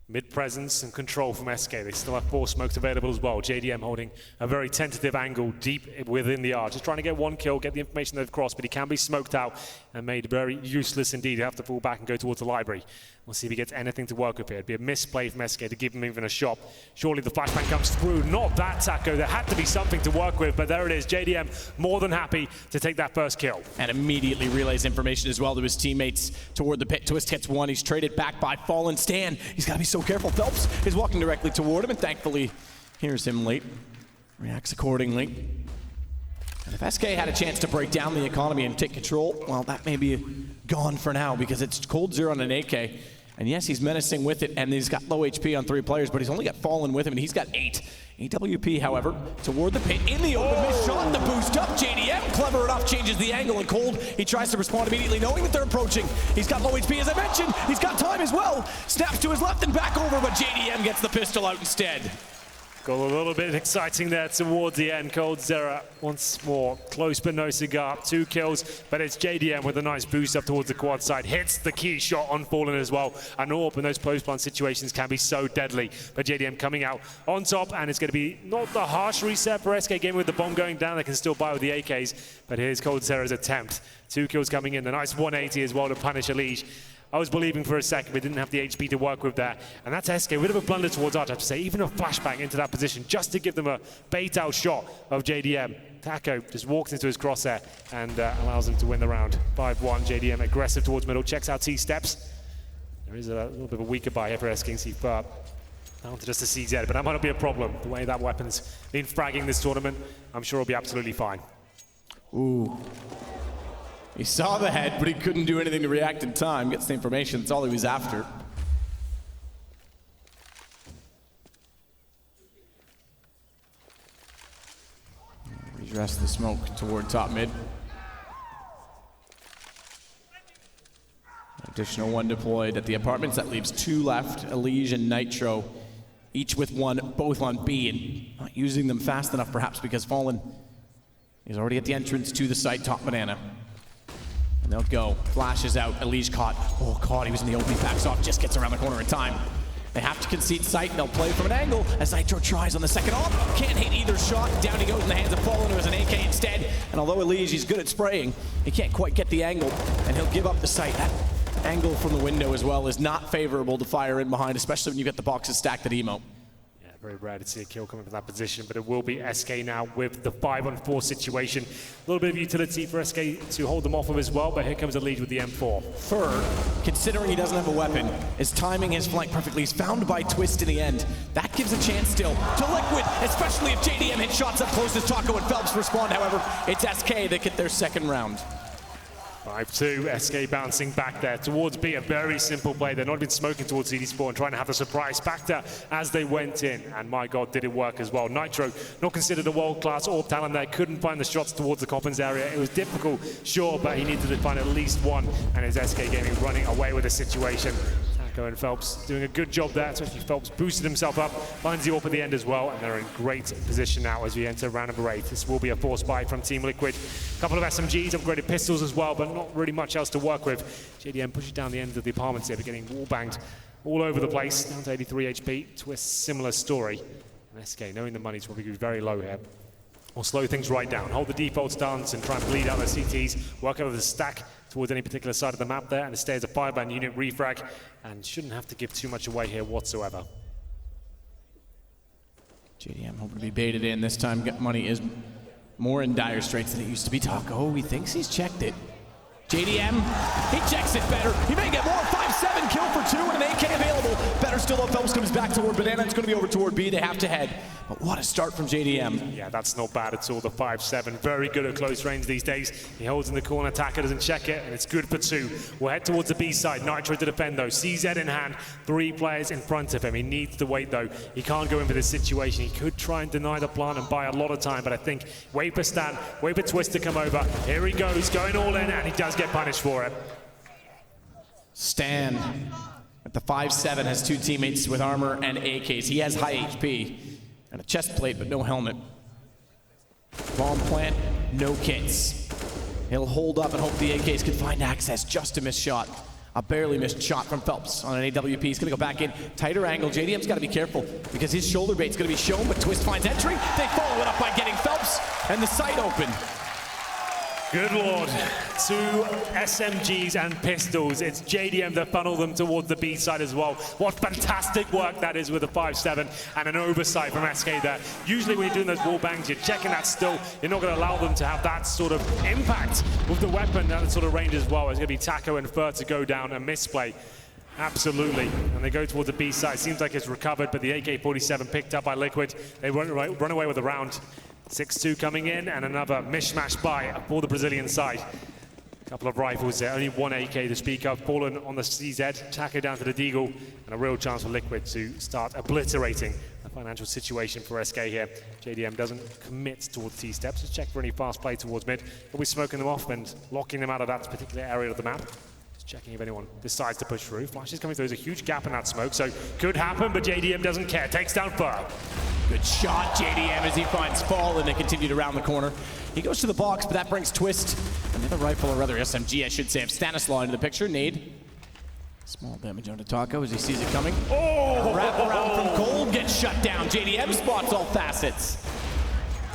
Mid presence and control from SK. They still have 4 smokes available as well. JDM holding a very tentative angle deep within the arch. Just trying to get 1 kill, get the information they've crossed, but he can be smoked out and made very useless indeed. He'll have to fall back and go towards the library. We'll see if he gets anything to work with here. It'd be a misplay from SK to give him even a shot. Surely the flashbang comes through. Not that, Taco. There had to be something to work with, but there it is. JDM more than happy to take that first kill. And immediately relays information as well to his teammates toward the pit. Twist hits 1. He's traded back by Fallen Stan. He's got to be so careful. Phelps is walking directly toward him and thankfully hears him late. Reacts accordingly. And if SK had a chance to break down the economy and take control, well, that may be gone for now because it's Cold Zero on an AK. And yes, he's menacing with it, and he's got low HP on 3 players, but he's only got Fallen with him, and he's got 8. AWP, however, toward the pit, in the open, missed shot, the boost up, JDM, clever enough, changes the angle, and Cold, he tries to respond immediately, knowing that they're approaching. He's got low HP, as I mentioned, he's got time as well. Snaps to his left and back over, but JDM gets the pistol out instead. Got a little bit exciting there towards the end. Cold Zero once more. Close but no cigar. 2 kills, but it's JDM with a nice boost up towards the quad side. Hits the key shot on Fallen as well. An AWP in those post plant situations can be so deadly. But JDM coming out on top, and it's going to be not the harsh reset for SK Gaming with the bomb going down. They can still buy with the AKs, but here's Cold Zero's attempt. 2 kills coming in. A nice 180 as well to punish Elige. I was believing for a second, but didn't have the HP to work with that. And that's SK, a bit of a blunder towards Arch, I have to say. Even a flashbang into that position, just to give them a bait-out shot of JDM. Taco just walks into his crosshair and allows them to win the round. 5-1, JDM aggressive towards middle, checks out T-steps. There is a little bit of a weaker buy here for SK C5. Down to just a CZ, but that might not be a problem. The way that weapon's been fragging this tournament, I'm sure it'll be absolutely fine. Ooh. He saw the head, but he couldn't do anything to react in time. Gets the information, that's all he was after. address the smoke toward top mid. Additional one deployed at the apartments. That leaves 2 left, Elige and Nitro, each with one, both on B, and not using them fast enough perhaps because Fallen is already at the entrance to the site, top banana. And they'll go, flashes out, Elige caught. Oh God, he was in the opening, backs off, just gets around the corner in time. They have to concede sight, and they'll play from an angle as Nitro tries on the second off. Can't hit either shot, down he goes in the hands of Fallen, who has an AK instead. And although Elige, he's good at spraying, he can't quite get the angle, and he'll give up the sight. That angle from the window as well is not favorable to fire in behind, especially when you get the boxes stacked at Emo. Yeah, very rare to see a kill coming from that position, but it will be SK now with the 5-on-4 situation. A little bit of utility for SK to hold them off of as well, but here comes Elige with the M4. Fur, considering he doesn't have a weapon, is timing his flank perfectly. He's found by Twist in the end. That gives a chance still to Liquid, especially if JDM hits shots up close as Taco and Phelps respond. However, it's SK that get their second round. 5-2, SK bouncing back there towards B, a very simple play. They're not even smoking towards CD Sport and trying to have the surprise factor as they went in. And my God, did it work as well. Nitro, not considered a world-class AWP talent there, couldn't find the shots towards the Coppins area. It was difficult, sure, but he needed to find at least one. And it's SK Gaming running away with the situation. Taco and Phelps doing a good job there, especially Phelps boosted himself up, finds the AWP at the end as well, and they're in great position now as we enter round number 8. This will be a force buy from Team Liquid. A couple of SMGs, upgraded pistols as well, but not really much else to work with. JDM pushes down the ends of the apartments here, but getting wall banged all over the place, down to 83 HP. Twist, similar story. And SK, knowing the money's probably very low here, will slow things right down, hold the default stance and try and bleed out their CTs, work over the stack towards any particular side of the map there, and it stays a 5-man unit refrag, and shouldn't have to give too much away here whatsoever. JDM hoping to be baited in. This time money is more in dire straits than it used to be. Taco, he thinks he's checked it. JDM, he checks it better. He may get more. 5-7, kill for 2 and an AK available. Better still though, Phelps comes back toward Banana. It's going to be over toward B. They have to head. But what a start from JDM. Yeah, that's not bad at all. The 5-7, very good at close range these days. He holds in the corner, Taka doesn't check it, and it's good for 2. We'll head towards the B side. Nitro to defend though. CZ in hand, 3 players in front of him. He needs to wait though. He can't go in for this situation. He could try and deny the plant and buy a lot of time, but I think wait for Stan, wait for Twist to come over. Here he goes, going all in, and he does get punished for it. Stan at the 5-7 has 2 teammates with armor and AKs. He has high HP and a chest plate, but no helmet. Bomb plant, no kits. He'll hold up and hope the AKs can find access. Just a missed shot. A barely missed shot from Phelps on an AWP. He's gonna go back in. Tighter angle. JDM's gotta be careful because his shoulder bait's gonna be shown, but Twist finds entry. They follow it up by getting Phelps and the sight open. Good Lord, 2 SMGs and pistols. It's JDM that funnel them towards the B side as well. What fantastic work that is with a 5-7 and an oversight from SK there. Usually when you're doing those wall bangs, you're checking that still. You're not going to allow them to have that sort of impact with the weapon, that sort of range as well. It's going to be Taco and Fur to go down and misplay. Absolutely, and they go towards the B side. Seems like it's recovered, but the AK-47 picked up by Liquid. They run away with the round. 6-2 coming in, and another mishmash buy for the Brazilian side. A couple of rifles there, only 1 AK to speak of. Fallen on the CZ, Taco down to the Deagle, and a real chance for Liquid to start obliterating the financial situation for SK here. JDM doesn't commit towards T-steps, just check for any fast play towards mid. We'll be smoking them off and locking them out of that particular area of the map. Just checking if anyone decides to push through. Flash is coming through, there's a huge gap in that smoke, so could happen, but JDM doesn't care. Takes down Fur. Good shot, JDM, as he finds Fall, and they continue to round the corner. He goes to the box, but that brings Twist, another rifle, or rather SMG, I should say, of Stanislaw into the picture. Nade. Small damage onto Taco as he sees it coming. Oh! Wrap around from Gold gets shut down. JDM spots all facets.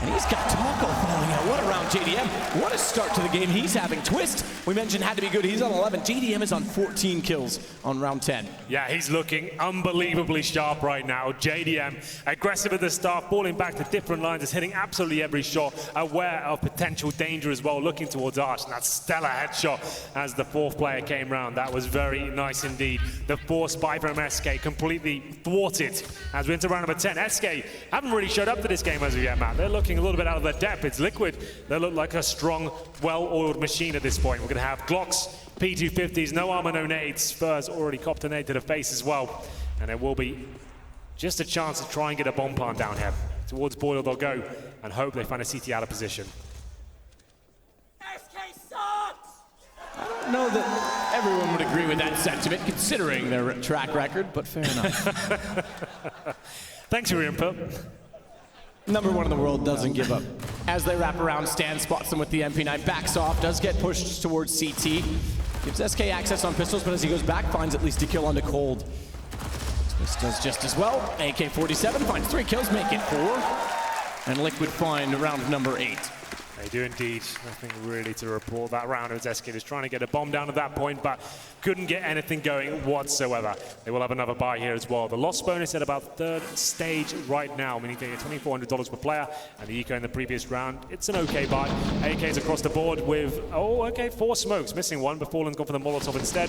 And he's got Taco falling out. What a round, JDM. What a start to the game he's having. Twist, we mentioned, had to be good. He's on 11. JDM is on 14 kills on round 10. Yeah, he's looking unbelievably sharp right now. JDM, aggressive at the start, falling back to different lines, is hitting absolutely every shot, aware of potential danger as well, looking towards Arch, and that stellar headshot as the 4th player came round. That was very nice indeed. The 4 spy from SK completely thwarted as we enter round number 10. SK haven't really showed up to this game as of yet, Matt. They're looking a little bit out of their depth. It's Liquid. They look like a strong, well-oiled machine at this point. We're going to have Glocks, P250s, no armor, no nades. Spurs already copped a nade to the face as well. And there will be just a chance to try and get a bomb plant down here Towards Boyle they'll go and hope they find a CT out of position. I don't know that everyone would agree with that sentiment, considering their track record, but fair enough. Thanks for your input. Number one in the world doesn't give up. As they wrap around, Stan spots them with the MP9, backs off, does get pushed towards CT. Gives SK access on pistols, but as he goes back, finds at least a kill onto Cold. This does just as well. AK-47 finds 3 kills, make it 4. And Liquid find round number 8. They do indeed. Nothing really to report that round. It was SK just trying to get a bomb down at that point, but couldn't get anything going whatsoever. They will have another buy here as well. The loss bonus at about 3rd stage right now, meaning they get $2,400 per player, and the eco in the previous round, it's an okay buy. AKs across the board with, 4 smokes, missing one, but Fallen's gone for the Molotov instead.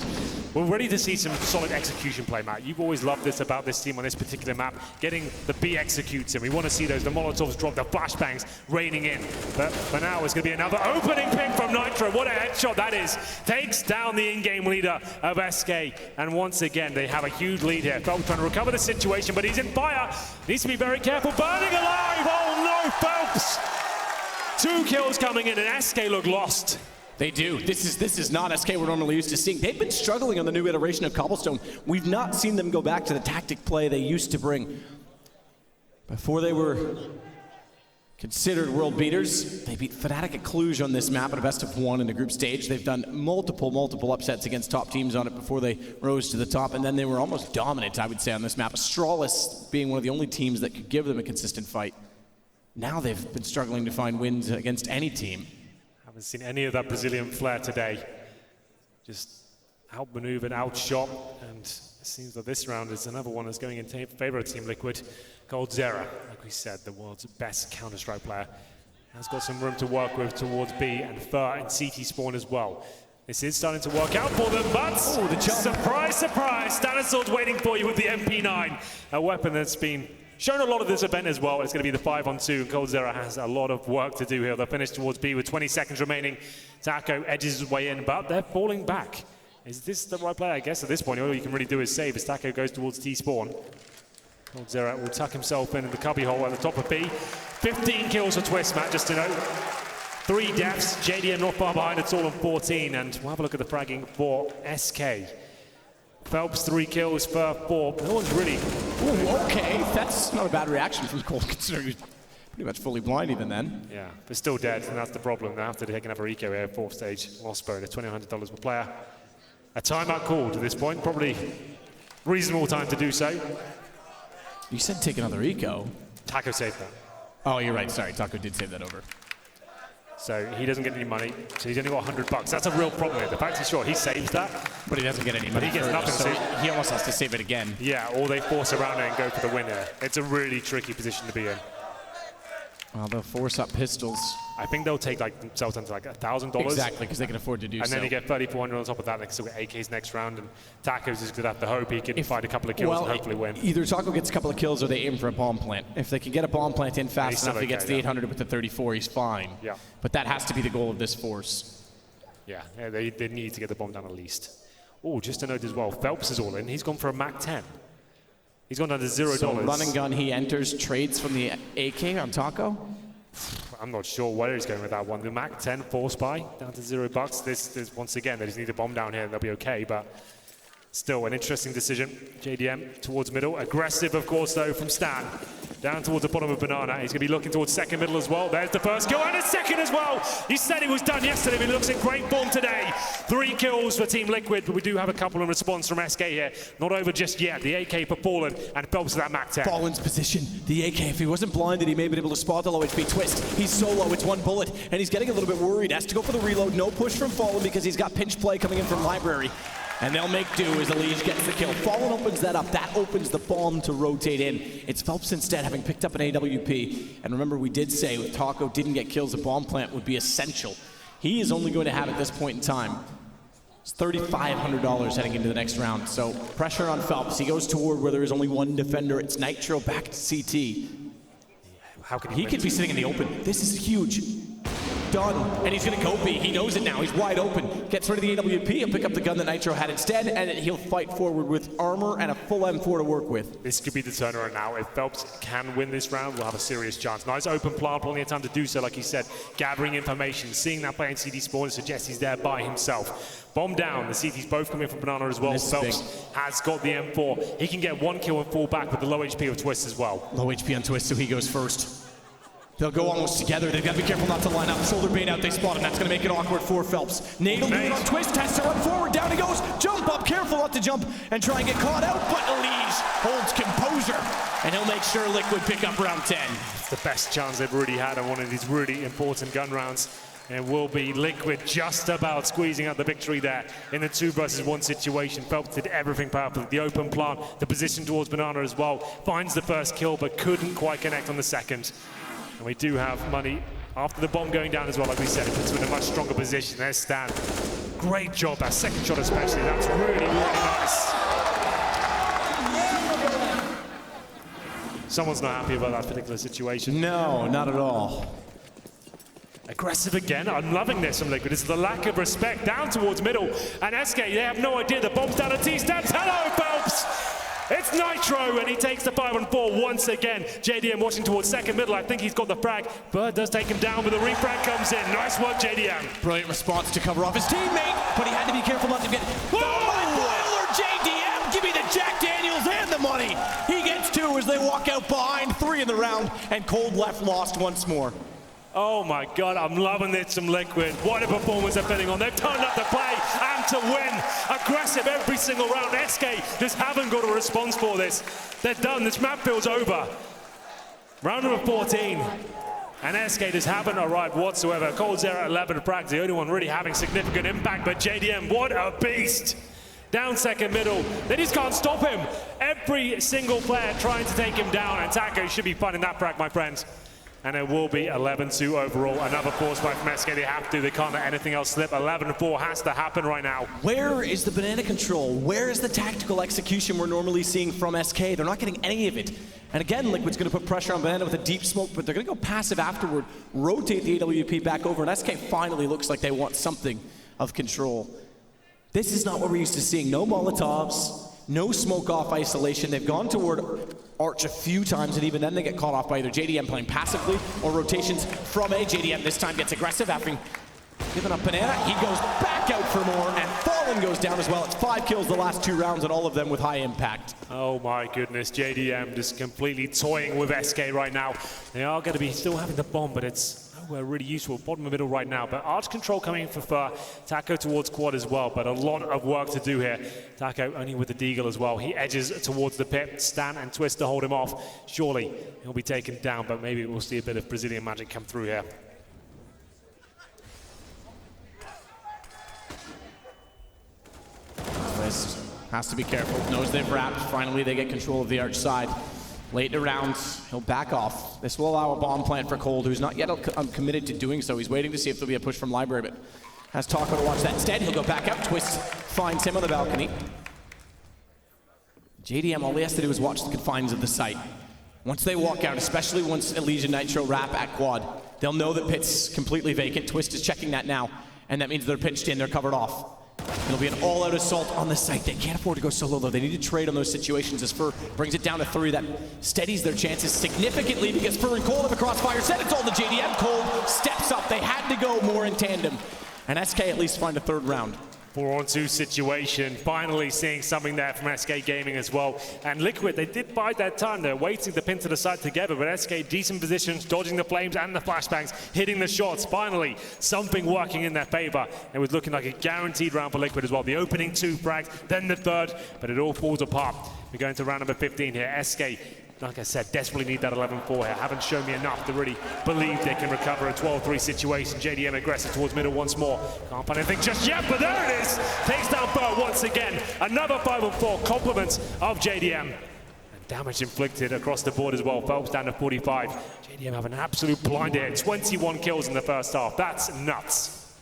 We're ready to see some solid execution play, Matt. You've always loved this about this team on this particular map, getting the B executes, and we want to see those, the Molotovs drop, the flashbangs raining in. But for now, it's going to be another opening pick from Nitro. What a headshot that is. Takes down the in-game leader of SK. And once again, they have a huge lead here. Phelps trying to recover the situation, but he's in fire. Needs to be very careful. Burning alive. Oh no, Phelps. 2 kills coming in, and SK look lost. They do. This is not SK we're normally used to seeing. They've been struggling on the new iteration of Cobblestone. We've not seen them go back to the tactic play they used to bring. Before they were considered world beaters, they beat Fnatic at Cluj on this map at a best-of-1 in the group stage. They've done multiple upsets against top teams on it before they rose to the top, and then they were almost dominant, I would say, on this map. Astralis being one of the only teams that could give them a consistent fight. Now they've been struggling to find wins against any team. Haven't seen any of that Brazilian flair today. Just outmaneuvered, outshot, and it seems that this round is another one that's going in favor of Team Liquid. Goldzera, like we said, the world's best Counter-Strike player, has got some room to work with towards B, and Fur and CT spawn as well. This is starting to work out for them, but the jump. Surprise, surprise, Stanislav's waiting for you with the MP9, a weapon that's been shown a lot of this event as well. It's going to be the 5-on-2, and Goldzera has a lot of work to do here. They'll finish towards B with 20 seconds remaining. Taco edges his way in, but they're falling back. Is this the right play? I guess at this point, all you can really do is save as Taco goes towards T-spawn. Goldzera will tuck himself in the cubby hole at the top of B. 15 kills for Twist, Matt, just to note. 3 deaths, JDM not far behind, it's all on 14, and we'll have a look at the fragging for SK. Phelps 3 kills, Fur 4. No one's really... Ooh, okay, that's not a bad reaction from Cold, considering he's pretty much fully blind even then. Yeah, but still dead, and that's the problem. They have to take another eco here, 4th stage, loss bonus, $2,100 per player. A timeout called at this point, probably reasonable time to do so. You said take another eco. Taco saved that. Oh, you're right, sorry, Taco did save that over. So he doesn't get any money, so he's only got $100. That's a real problem here. The fact is, sure, he saves that. But he doesn't get any money. But he gets nothing. So he almost has to save it again. Yeah, or they force around it and go for the winner. It's a really tricky position to be in. Well, they'll force up pistols. I think they'll take themselves into like $1,000. Exactly, because they can afford to do so. And then you get 3,400 on top of that. They can still get AKs next round. And Tacos is going to have to hope he can find a couple of kills and hopefully win. Either Taco gets a couple of kills or they aim for a bomb plant. If they can get a bomb plant in fast enough, he gets the 800 with the 34, he's fine. Yeah. But that has to be the goal of this force. Yeah, they need to get the bomb down at least. Oh, just a note as well, Phelps is all in. He's gone for a Mac 10. He's gone down to $0. So run and gun, he enters, trades from the AK on Taco. I'm not sure where he's going with that one. The Mac 10 force buy down to $0. This once again, they just need a bomb down here and they'll be okay, but still an interesting decision. JDM towards middle. Aggressive, of course, though, from Stan. Down towards the bottom of Banana. He's going to be looking towards second middle as well. There's the first kill and a second as well. He said he was done yesterday, but he looks in great form today. 3 kills for Team Liquid, but we do have a couple in response from SK here. Not over just yet. The AK for Fallen and Phelps with that Mac 10. Fallen's position. The AK, if he wasn't blinded, he may have been able to spot the low HP Twist. He's solo, it's 1 bullet, and he's getting a little bit worried. Has to go for the reload. No push from Fallen because he's got pinch play coming in from Library. And they'll make do as Elige gets the kill. Fallen opens that up. That opens the bomb to rotate in. It's Phelps instead, having picked up an AWP. And remember, we did say if Taco didn't get kills, a bomb plant would be essential. He is only going to have at this point in time. It's $3,500 heading into the next round. So pressure on Phelps. He goes toward where there is only 1 defender. It's Nitro back to CT. How can he could be sitting in the open. This is huge. done, and he's gonna go B. He knows it now, he's wide open. Gets rid of the AWP, he'll pick up the gun that Nitro had instead, and he'll fight forward with armor and a full M4 to work with. This could be the turnaround now. If Phelps can win this round, we'll have a serious chance. Nice open plant, plenty of time to do so, like he said. Gathering information, seeing that play in CD spawn suggests he's there by himself. Bomb down, the CT's both coming from Banana as well. Phelps has got the M4. He can get 1 kill and fall back with the low HP of Twist as well. Low HP on Twist, so he goes first. They'll go almost together. They've got to be careful not to line up. Shoulder bait out, they spot him. That's going to make it awkward for Phelps. Nate will do it on Twist, has to run forward. Down he goes. Jump up, careful not to jump and try and get caught out. But Elige holds composure, and he'll make sure Liquid pick up round 10. It's the best chance they've really had on one of these really important gun rounds. And it will be Liquid just about squeezing out the victory there in the 2 versus 1 situation. Phelps did everything powerfully. The open plant, the position towards Banana as well. Finds the first kill, but couldn't quite connect on the second. And we do have money after the bomb going down as well, like we said. It puts him in a much stronger position. There's Stan. Great job, that second shot especially. That's really, really nice. Someone's not happy about that particular situation. No, not at all. Aggressive again. I'm loving this from Liquid. It's the lack of respect down towards middle. And SK, they have no idea. The bomb's down at T stands. Hello, Phelps! It's Nitro, and he takes the 5-on-4 once again. JDM watching towards second middle. I think he's got the frag. Bird does take him down, but the refrag comes in. Nice work, JDM. Brilliant response to cover off his teammate, but he had to be careful not to get... Boiler JDM! Give me the Jack Daniels and the money! He gets 2 as they walk out behind, 3 in the round, and Cold left lost once more. Oh my God, I'm loving this from Liquid. What a performance they're putting on. They've turned up to play and to win. Aggressive every single round. SK just haven't got a response for this. They're done, this map feels over. Round number 14. And SK just haven't arrived whatsoever. Cold's there at 11 frags, the only one really having significant impact, but JDM, what a beast. Down second middle, they just can't stop him. Every single player trying to take him down, and Taco should be finding that frag, my friends. And it will be 11-2 overall. Another force fight from SK. They have to. They can't let anything else slip. 11-4 has to happen right now. Where is the banana control? Where is the tactical execution we're normally seeing from SK? They're not getting any of it. And again, Liquid's going to put pressure on Banana with a deep smoke, but they're going to go passive afterward, rotate the AWP back over, and SK finally looks like they want something of control. This is not what we're used to seeing. No Molotovs, no smoke off isolation. They've gone toward Arch a few times, and even then they get caught off by either JDM playing passively or rotations from A. JDM this time gets aggressive, having given up Banana. He goes back out for more, and Fallen goes down as well. It's 5 kills the last 2 rounds, and all of them with high impact. Oh my goodness, JDM just completely toying with SK right now. They are going to be still having the bomb, but it's nowhere really useful. Bottom of middle right now, but Arch control coming in for Fur. Taco towards quad as well, but a lot of work to do here. Taco only with the Deagle as well. He edges towards the pit. Stan and Twist to hold him off. Surely he'll be taken down, but maybe we'll see a bit of Brazilian magic come through here. Twist has to be careful. Knows they've wrapped. Finally, they get control of the Arch side. Late in the round, he'll back off. This will allow a bomb plant for Cold, who's not yet committed to doing so. He's waiting to see if there'll be a push from Library, but has Taco to watch that. Instead, he'll go back up. Twist finds him on the balcony. JDM, all he has to do is watch the confines of the site. Once they walk out, especially once Elige and Nitro wrap at quad, they'll know that pit's completely vacant. Twist is checking that now, and that means they're pitched in, they're covered off. It'll be an all-out assault on the site. They can't afford to go solo, though. They need to trade on those situations as Fur brings it down to 3. That steadies their chances significantly because Fur and Cold have a crossfire. Said it's all the JDM. Cold steps up. They had to go more in tandem. And SK at least find a 3rd round. 4-on-2 situation. Finally seeing something there from SK Gaming as well. And Liquid, they did bide their time. They're waiting to pin to the side together, but SK decent positions, dodging the flames and the flashbangs, hitting the shots. Finally, something working in their favor. It was looking like a guaranteed round for Liquid as well. The opening 2 frags, then the 3rd, but it all falls apart. We're going to round number 15 here. SK, like I said, desperately need that 11-4 here. Haven't shown me enough to really believe they can recover a 12-3 situation. JDM aggressive towards middle once more. Can't find anything just yet, but there it is. Takes down Burr once again. Another 5-on-4. Compliments of JDM. And damage inflicted across the board as well. Phelps down to 45. JDM have an absolute blind here. 21 kills in the first half. That's nuts.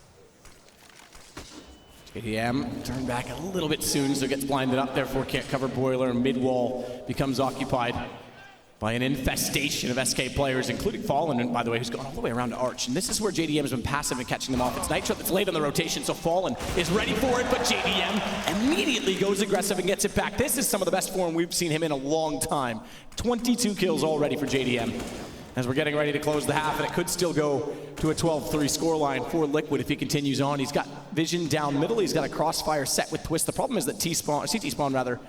JDM turned back a little bit soon, so gets blinded up, therefore can't cover Boiler. Mid-wall becomes occupied. by an infestation of SK players, including Fallen, by the way, who's gone all the way around to Arch. And this is where JDM has been passive in catching them off. It's Nitro that's late on the rotation, so Fallen is ready for it, but JDM immediately goes aggressive and gets it back. This is some of the best form we've seen him in a long time. 22 kills already for JDM. As we're getting ready to close the half, and it could still go to a 12-3 scoreline for Liquid if he continues on. He's got vision down middle. He's got a crossfire set with Twist. The problem is that CT Spawn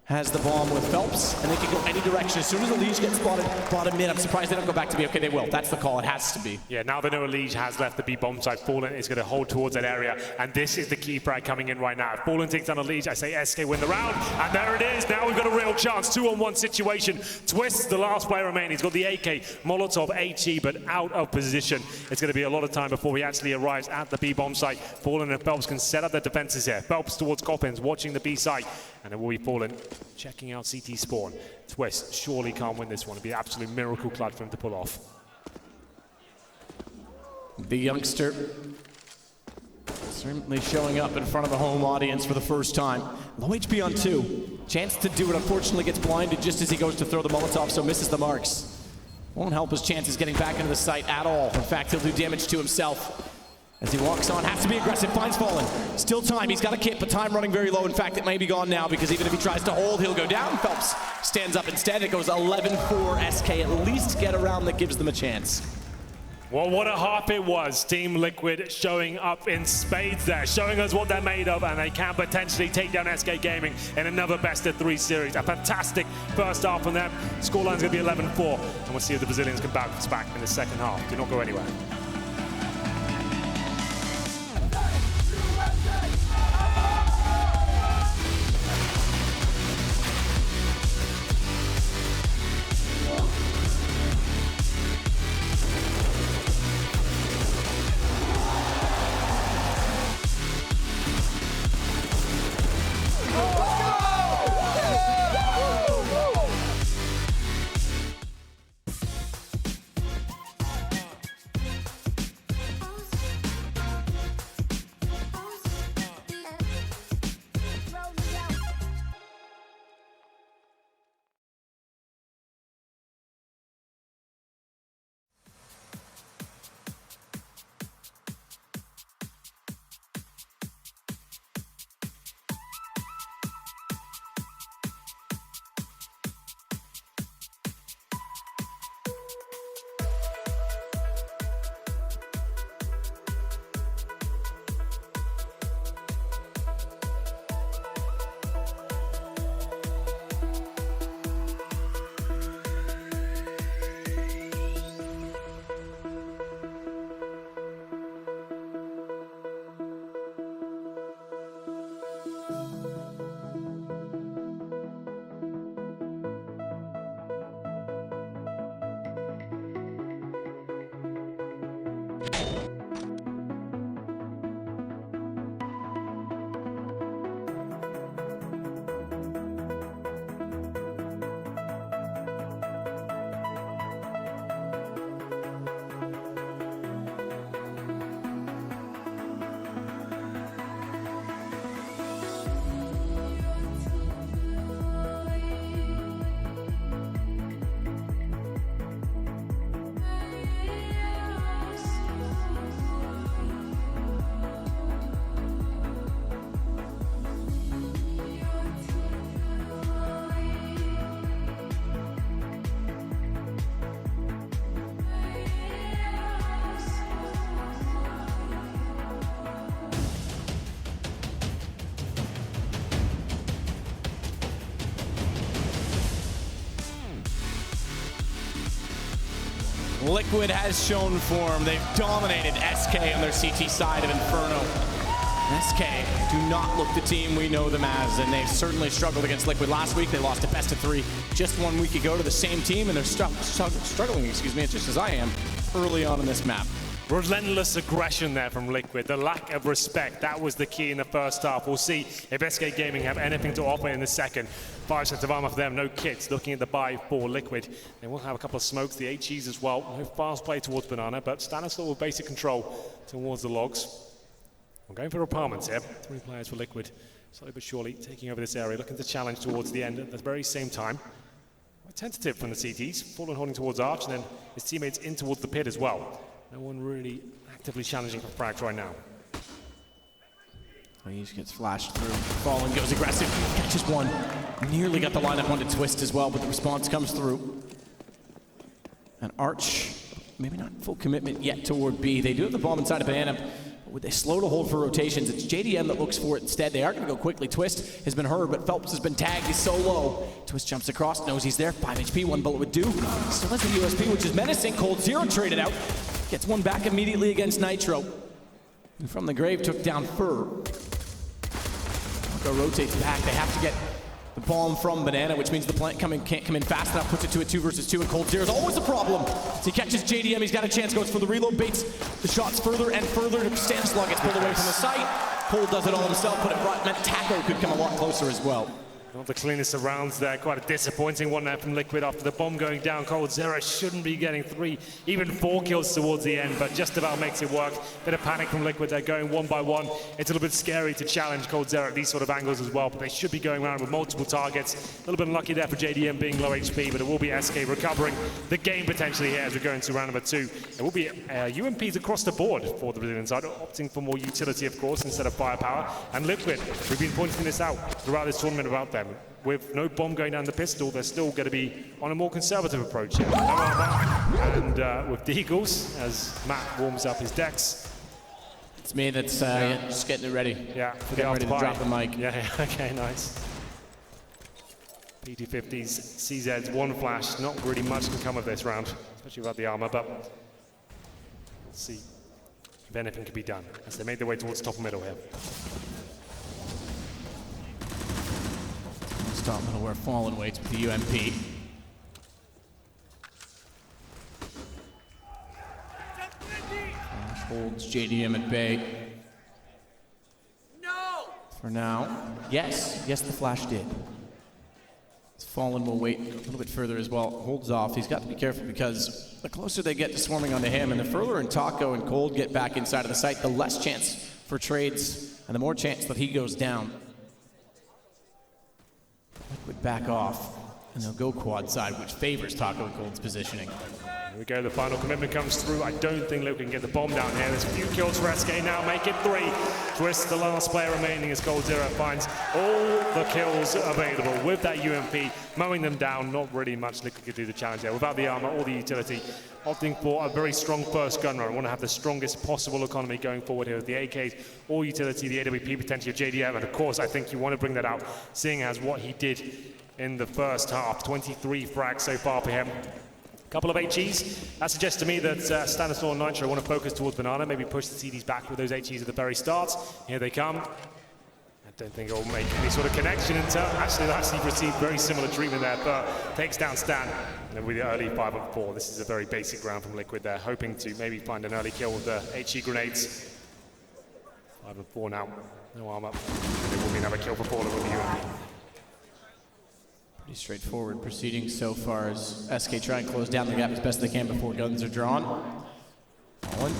has the bomb with Phelps, and they can go any direction. As soon as the Liege gets spotted, bottom mid, I'm surprised they don't go back to B. Okay, they will. That's the call. It has to be. Yeah, now they know a Liege has left the B bomb side. Fallen is going to hold towards that area, and this is the key frag coming in right now. If Fallen takes down a Liege, I say SK win the round, and there it is. Now we've got a real chance. 2-on-1 situation. Twist, the last player remaining. He's got the AK, Molotov, HE, but out of position. It's going to be a lot of time before he actually arrives at the B bomb site. Fallen and Phelps can set up their defenses here. Phelps towards Coppins, watching the B site, and it will be Fallen checking out CT Spawn. Twist surely can't win this one. It'd be an absolute miracle clutch for him to pull off. The youngster certainly showing up in front of the home audience for the first time. Low HP on 2. Chance to do it, unfortunately gets blinded just as he goes to throw the Molotov, so misses the marks. Won't help his chances getting back into the site at all. In fact, he'll do damage to himself. As he walks on, has to be aggressive, finds Fallen. Still time, he's got a kit, but time running very low. In fact, it may be gone now, because even if he tries to hold, he'll go down. Phelps stands up instead. It goes 11-4. SK at least get around that gives them a chance. Well, what a half it was. Team Liquid showing up in spades there, showing us what they're made of, and they can potentially take down SK Gaming in another best-of-3 series. A fantastic first half from them. Scoreline's going to be 11-4, and we'll see if the Brazilians can bounce back in the second half. Do not go anywhere. Liquid has shown form. They've dominated SK on their CT side of Inferno. SK do not look the team we know them as, and they've certainly struggled against Liquid. Last week, they lost a best-of-3 just 1 week ago to the same team, and they're struggling, just as I am, early on in this map. Relentless aggression there from Liquid. The lack of respect, that was the key in the first half. We'll see if SK Gaming have anything to offer in the second. 5 sets of armor for them, no kits. Looking at the buy for Liquid. They will have a couple of smokes, the HEs as well. No fast play towards Banana, but Stanislaw with basic control towards the logs. We're going for apartments here. 3 players for Liquid. Slowly but surely taking over this area, looking to challenge towards the end at the very same time. Tentative from the CTs. Fallen holding towards Arch, and then his teammates in towards the pit as well. No one really actively challenging for frags right now. He gets flashed through. Fallen goes aggressive, catches one. Nearly got the lineup onto Twist as well, but the response comes through. And Arch, maybe not full commitment yet toward B. They do have the bomb inside of Banana. Would they slow to hold for rotations? It's JDM that looks for it instead. They are going to go quickly. Twist has been heard, but Phelps has been tagged. He's so low. Twist jumps across, knows he's there. 5 HP, 1 bullet would do. Still has the USP, which is menacing. Cold Zero traded out. Gets one back immediately against Nitro. And from the grave, took down Fur. Marco rotates back. They have to get the bomb from Banana, which means the plant can't come in fast enough. Puts it to a 2 versus 2, and Cold Zero is always a problem. So he catches JDM. He's got a chance. Goes for the reload. Baits the shots further and further. Stanislaw gets pulled away from the site. Cold does it all himself, but it meant Taco could come a lot closer as well. Not the cleanest of rounds there. Quite a disappointing one there from Liquid after the bomb going down. Cold Zero shouldn't be getting 3, even 4 kills towards the end, but just about makes it work. Bit of panic from Liquid. They're going 1 by 1. It's a little bit scary to challenge Cold Zero at these sort of angles as well, but they should be going around with multiple targets. A little bit unlucky there for JDM being low HP, but it will be SK recovering the game potentially here as we go into round number 2. There will be UMPs across the board for the Brazilian side, opting for more utility, of course, instead of firepower. And Liquid, we've been pointing this out throughout this tournament about them. With no bomb going down the pistol, they're still going to be on a more conservative approach here. And with the Eagles, as Matt warms up his decks. It's me that's just getting it ready. Yeah, getting ready to drop the mic. Yeah, okay, nice. PT50s, CZ's 1 flash. Not really much can come of this round, especially without the armor, but let's see if anything can be done as they make their way towards top middle here. Top middle where Fallen waits with the UMP. Holds JDM at bay. No! For now. Yes, the flash did. Fallen will wait a little bit further as well. Holds off. He's got to be careful because the closer they get to swarming onto him and the further Taco and Cold get back inside of the site, the less chance for trades and the more chance that he goes down. Liquid back off, and they'll go quad side, which favors Taco and Cold's positioning. Here we go, the final commitment comes through. I don't think Liquid can get the bomb down here. There's a few kills for SK now, make it 3. Twist, the last player remaining as Cold Zero finds all the kills available with that UMP, mowing them down. Not really much Liquid could do the challenge there. Without the armor or the utility, opting for a very strong first gun run. Want to have the strongest possible economy going forward here with the AKs or utility, the AWP potentially of JDM, and of course I think you want to bring that out, seeing as what he did in the first half. 23 frags so far for him. Couple of HEs. That suggests to me that Stanislaw and Nitro want to focus towards Banana, maybe push the CDs back with those HEs at the very start. Here they come. I don't think it will make any sort of connection until actually received very similar treatment there, but takes down Stan. And then with the early 5 and 4, this is a very basic round from Liquid there, hoping to maybe find an early kill with the HE grenades. 5 and 4 now, no arm up. There will be another kill for Paula with the UMP. Pretty straightforward proceedings so far as SK try and close down the gap as best they can before guns are drawn. Fallen.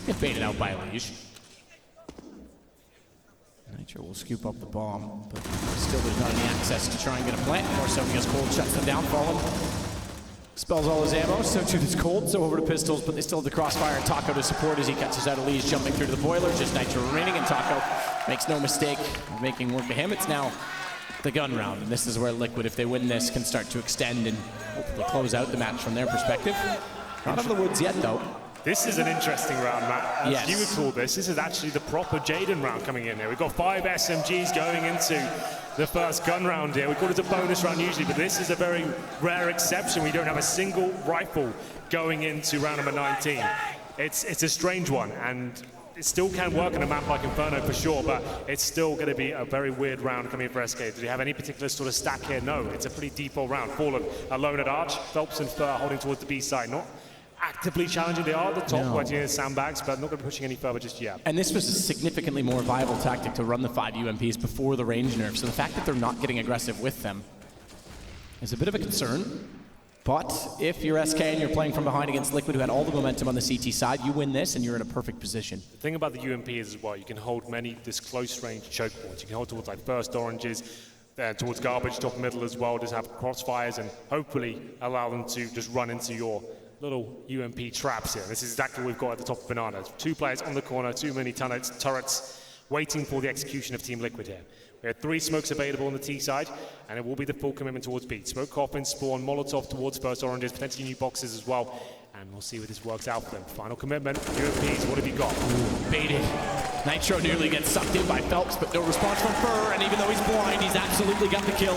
Get baited out by Liege. Nitro will scoop up the bomb, but still there's not any access to try and get a plant. More so because Cold shuts them down. Fallen spells all his ammo, so too does Cold, so over to pistols, but they still have the crossfire and Taco to support as he catches out of Liege, jumping through to the boiler. Just Nitro remaining, and Taco makes no mistake of making work of him. It's now the gun round, and this is where Liquid, if they win this, can start to extend and hopefully close out the match from their perspective. Not out of the woods yet, though. This is an interesting round, Matt. As yes. you would call this is actually the proper Jaden round coming in here. We've got 5 SMGs going into the first gun round here. We call it a bonus round usually, but this is a very rare exception. We don't have a single rifle going into round number 19. It's a strange one, and it still can work on a map like Inferno for sure, but it's still going to be a very weird round coming in for SK. Do you have any particular sort of stack here? No, it's a pretty default round. Fallen alone at Arch, Phelps and Fur holding towards the B side. Not actively challenging. They are at the top, wedging in sandbags, but not going to be pushing any further just yet. And this was a significantly more viable tactic to run the 5 UMPs before the range nerf, so the fact that they're not getting aggressive with them is a bit of a concern. But if you're SK and you're playing from behind against Liquid, who had all the momentum on the CT side, you win this and you're in a perfect position. The thing about the UMP is as well, you can hold many this close range choke points. You can hold towards like first oranges, towards garbage, top middle as well, just have crossfires and hopefully allow them to just run into your little UMP traps here. This is exactly what we've got at the top of Banana. 2 players on the corner, too many turrets waiting for the execution of Team Liquid here. We have 3 smokes available on the T side, and it will be the full commitment towards B. Smoke coffin, spawn, Molotov towards first oranges, potentially new boxes as well, and we'll see where this works out for them. Final commitment, UMPs, what have you got? Baited. Nitro nearly gets sucked in by Phelps, but no response from Fur, and even though he's blind, he's absolutely got the kill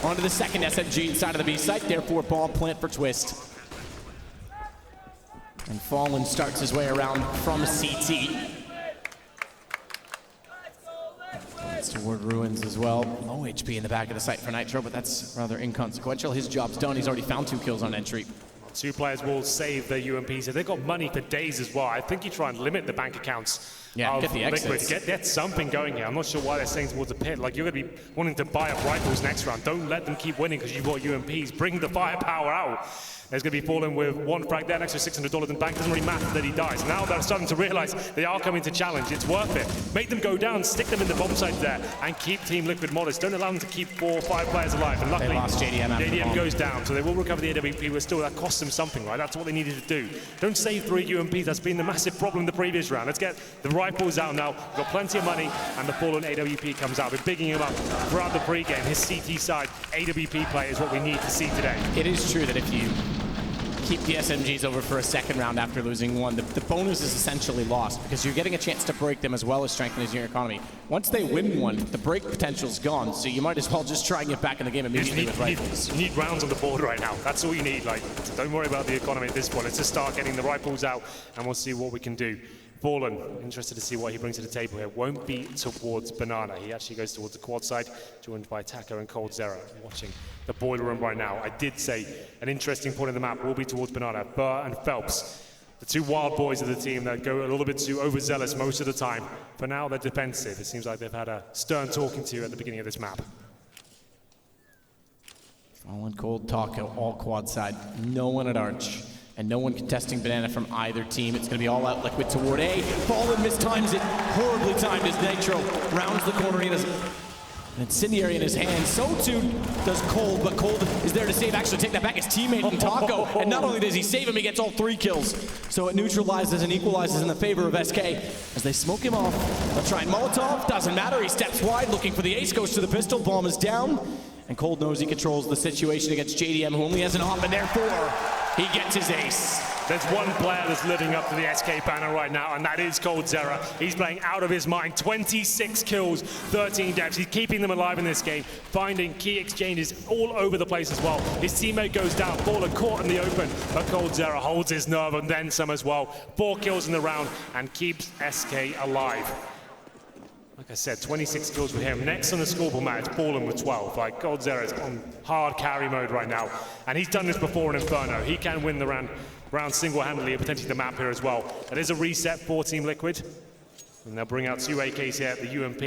onto the second SMG inside of the B site, therefore bomb plant for Twist. And Fallen starts his way around from CT. It's toward Ruins as well. Low HP in the back of the site for Nitro, but that's rather inconsequential. His job's done. He's already found 2 kills on entry. 2 players will save their UMPs. They've got money for days as well. I think you try and limit the bank accounts. Yeah, get the exits. Get something going here. I'm not sure why they're staying towards the pit. Like, you're going to be wanting to buy up rifles next round. Don't let them keep winning because you've got UMPs. Bring the firepower out. There's going to be Fallen with 1 frag there, an extra $600 in bank. Doesn't really matter that he dies. Now they're starting to realize they are coming to challenge. It's worth it. Make them go down, stick them in the bomb site there, and keep Team Liquid modest. Don't allow them to keep 4 or 5 players alive. And luckily, they lost JDM. JDM goes down, so they will recover the AWP, but still that costs them something, right? That's what they needed to do. Don't save 3 UMPs. That's been the massive problem in the previous round. Let's get the rifles out now. We've got plenty of money, and the Fallen AWP comes out. We're bigging him up throughout the pregame. His CT side AWP play is what we need to see today. It is true that if you keep the SMGs over for a second round after losing 1, the bonus is essentially lost because you're getting a chance to break them as well as strengthening your economy. Once they win 1, the break potential's gone, so you might as well just try and get back in the game immediately with rifles. You need rounds on the board right now. That's all you need. Like, don't worry about the economy at this point. Let's just start getting the rifles out, and we'll see what we can do. Fallen, interested to see what he brings to the table here. Won't be towards Banana. He actually goes towards the quad side, joined by Taka and Cold Zero. Watching the boiler room right now. I did say an interesting point in the map will be towards Banana. Burr and Phelps, the 2 wild boys of the team that go a little bit too overzealous most of the time. For now, they're defensive. It seems like they've had a stern talking to at the beginning of this map. Fallen, Cold, Taka, all quad side. No one at Arch. And no one contesting Banana from either team. It's going to be all out Liquid toward A. Fallen mistimes it. Horribly timed as Nitro rounds the corner. He has an incendiary in his hand. So too does Cold, but Cold is there to save. Actually take that back his teammate in Taco. And not only does he save him, he gets all 3 kills. So it neutralizes and equalizes in the favor of SK as they smoke him off. They'll try and Molotov. Doesn't matter. He steps wide looking for the ace. Goes to the pistol. Bomb is down. And Cold knows he controls the situation against JDM, who only has an op, and therefore he gets his ace. There's one player that's living up to the SK banner right now, and that is Cold Zera. He's playing out of his mind. 26 kills, 13 deaths. He's keeping them alive in this game, finding key exchanges all over the place as well. His teammate goes down, Baller caught in the open, but Cold Zera holds his nerve and then some as well. 4 kills in the round and keeps SK alive. Like I said, 26 kills with him. Next on the scoreboard, Matt, it's Fallen with 12. Like, Cold Zera is on hard carry mode right now. And he's done this before in Inferno. He can win the round single-handedly and potentially the map here as well. That is a reset for Team Liquid. And they'll bring out 2 AKs here at the UMP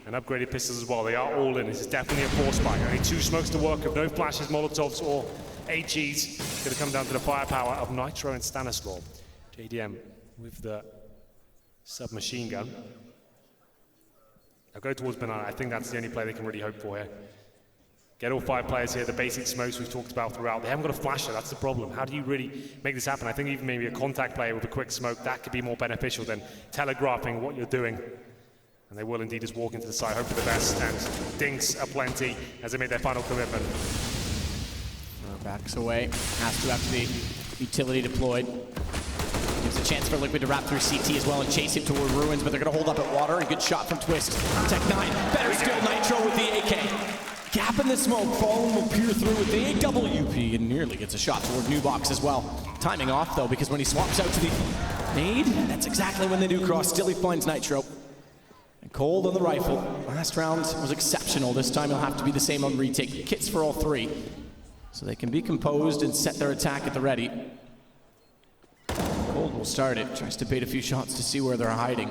and upgraded pistols as well. They are all in. This is definitely a force fight. Only 2 smokes to work with. No flashes, Molotovs, or HEs. It's going to come down to the firepower of Nitro and Stanislaw. JDM with the submachine gun. They'll go towards Banana. I think that's the only play they can really hope for here. Get all 5 players here, the basic smokes we've talked about throughout. They haven't got a flasher, that's the problem. How do you really make this happen? I think even maybe a contact player with a quick smoke, that could be more beneficial than telegraphing what you're doing. And they will indeed just walk into the side, hope for the best, and dinks aplenty as they make their final commitment. Backs away, has to after the utility deployed. Gives a chance for Liquid to wrap through CT as well and chase him toward Ruins, but they're going to hold up at Water. A good shot from Twist. Tech 9, better still, Nitro with the AK. Gap in the smoke, Fallen will peer through with the AWP and nearly gets a shot toward New Box as well. Timing off though, because when he swaps out to the nade, that's exactly when they do cross. Still he finds Nitro. And Cold on the rifle. Last round was exceptional. This time he'll have to be the same on retake. Kits for all 3. So they can be composed and set their attack at the ready. Cold will start it, tries to bait a few shots to see where they're hiding.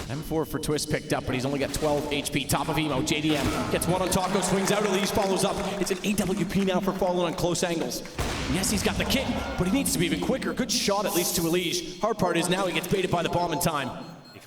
M4 for Twist picked up, but he's only got 12 HP. Top of emo, JDM gets one on Taco, swings out, Elise follows up. It's an AWP now for Fallen on close angles. Yes, he's got the kit, but he needs to be even quicker. Good shot at least to Elise. Hard part is now he gets baited by the bomb in time.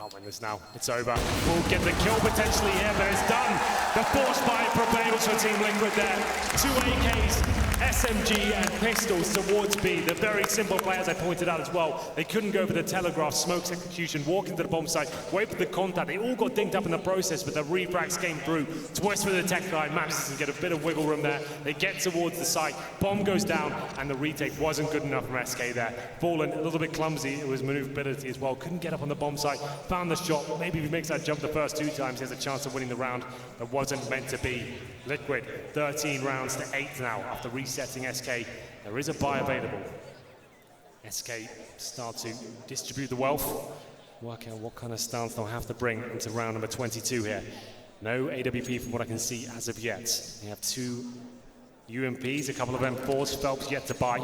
Can't win this now. It's over. We'll get the kill potentially here, but it's done. The force fight prevails for Team Liquid there. 2 AKs, SMG and pistols towards B. The very simple play, as I pointed out as well. They couldn't go for the telegraph, smokes execution, walk into the bomb site, wait for the contact. They all got dinked up in the process, but the refrags came through. Twist with the tech guy, manages to get a bit of wiggle room there. They get towards the site, bomb goes down, and the retake wasn't good enough from SK there. Fallen a little bit clumsy, it was maneuverability as well. Couldn't get up on the bomb site, found the shot. Maybe if he makes that jump the first 2 times, he has a chance of winning the round. That wasn't meant to be. Liquid, 13 rounds to 8 now after resetting SK. There is a buy available. SK start to distribute the wealth, work out what kind of stance they'll have to bring into round number 22 here. No AWP from what I can see as of yet. They have 2 UMPs, a couple of M4s, Phelps yet to buy.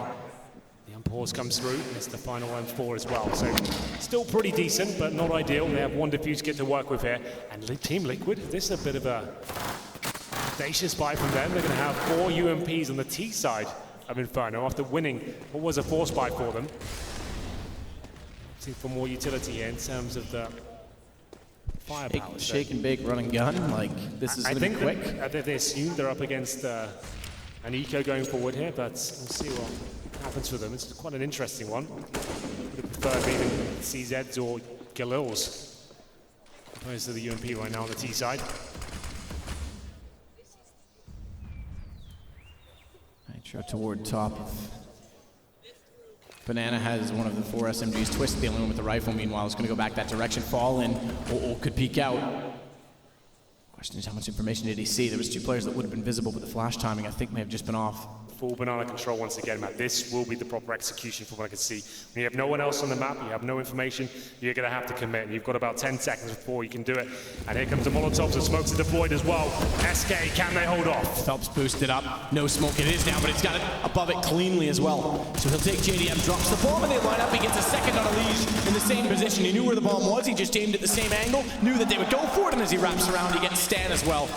The unpause comes through, it's the final M4 as well. So still pretty decent, but not ideal. They have 1 defuse kit to work with here. And Team Liquid, this is a bit of a audacious buy from them. They're going to have 4 UMPs on the T side of Inferno after winning what was a force buy for them. See for more utility here in terms of the firepower. Shake and bake, run and gun, like this is going to be quick. I think they assume they're up against an eco going forward here, but we'll see what happens for them. It's quite an interesting one. Would have preferred maybe CZs or Galils opposed to the UMP right now on the T side. Nitro toward top. Banana has one of the 4 SMGs. Twist the only one with the rifle, meanwhile, is going to go back that direction. Fallen could peek out. Question is, how much information did he see? There was 2 players that would have been visible, but the flash timing, I think, may have just been off. Full banana control once again, Matt. This will be the proper execution from what I can see. When you have no one else on the map, you have no information, you're going to have to commit. You've got about 10 seconds before you can do it. And here comes the Molotovs, the smokes are deployed as well. SK, can they hold off? Phelps boosted up. No smoke it is now, but it's got it above it cleanly as well. So he'll take JDM, drops the bomb, and they line up. He gets a second on a Liege in the same position. He knew where the bomb was. He just aimed at the same angle, knew that they would go for it, and as he wraps around, he gets Stan as well.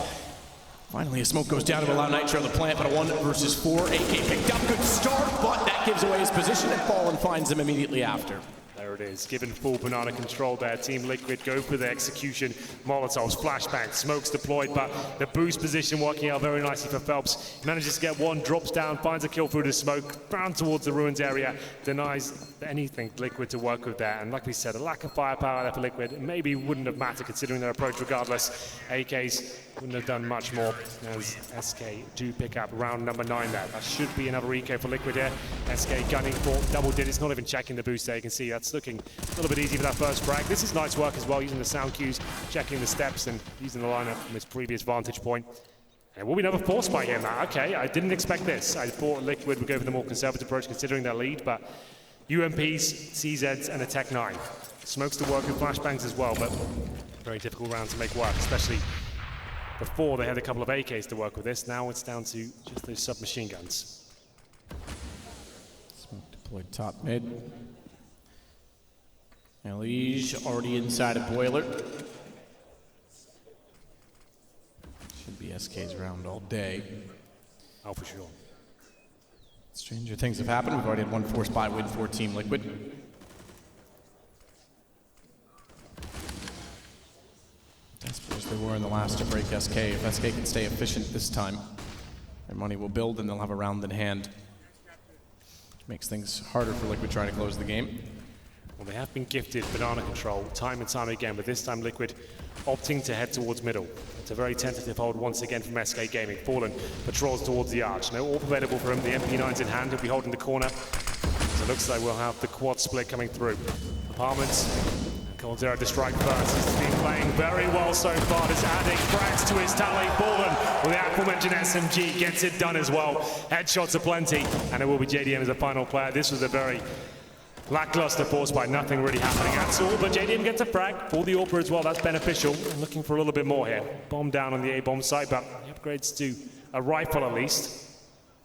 Finally, a smoke goes down to allow Nitro to plant, but a 1 versus 4. AK picked up, good start, but that gives away his position, and Fallen finds him immediately after. There it is, given full banana control there. Team Liquid go for the execution. Molotovs, flashbang, smokes deployed, but the boost position working out very nicely for Phelps. He manages to get 1, drops down, finds a kill through the smoke, bound towards the ruins area, denies anything Liquid to work with there. And like we said, a lack of firepower there for Liquid maybe wouldn't have mattered considering their approach regardless. AKs wouldn't have done much more as SK do pick up round number 9 there. That should be another eco for Liquid here. SK gunning for double digits, not even checking the boost there. You can see that's looking a little bit easy for that first frag. This is nice work as well, using the sound cues, checking the steps and using the lineup from its previous vantage point. And it will be another force fight here now. Okay, I didn't expect this. I thought Liquid would go for the more conservative approach considering their lead, but UMPs, CZs, and a Tech 9. Smokes to work with flashbangs as well, but very difficult round to make work, especially before they had a couple of AKs to work with this. Now it's down to just those submachine guns. Smoke deployed top mid. Liege already inside a boiler. Should be SK's round all day. Oh, for sure. Stranger things have happened. We've already had 1 force buy win for Team Liquid. Desperate as they were in the last to break SK. If SK can stay efficient this time, their money will build and they'll have a round in hand. Makes things harder for Liquid trying to close the game. Well, they have been gifted banana control time and time again, but this time Liquid opting to head towards middle. It's a very tentative hold once again from SK Gaming. Fallen patrols towards the arch. No AWP available for him. The MP9's in hand. He'll be holding the corner. So it looks like we'll have the quad split coming through. Apartments. Coldzera to strike first. He's been playing very well so far. Just adding frags to his tally. Fallen with the aforementioned SMG gets it done as well. Headshots aplenty, and it will be JDM as a final player. This was a very lackluster force fight, nothing really happening at all, but JDM gets a frag for the AWP as well. That's beneficial. I'm looking for a little bit more here. Bomb down on the A-bomb site, but he upgrades to a rifle at least.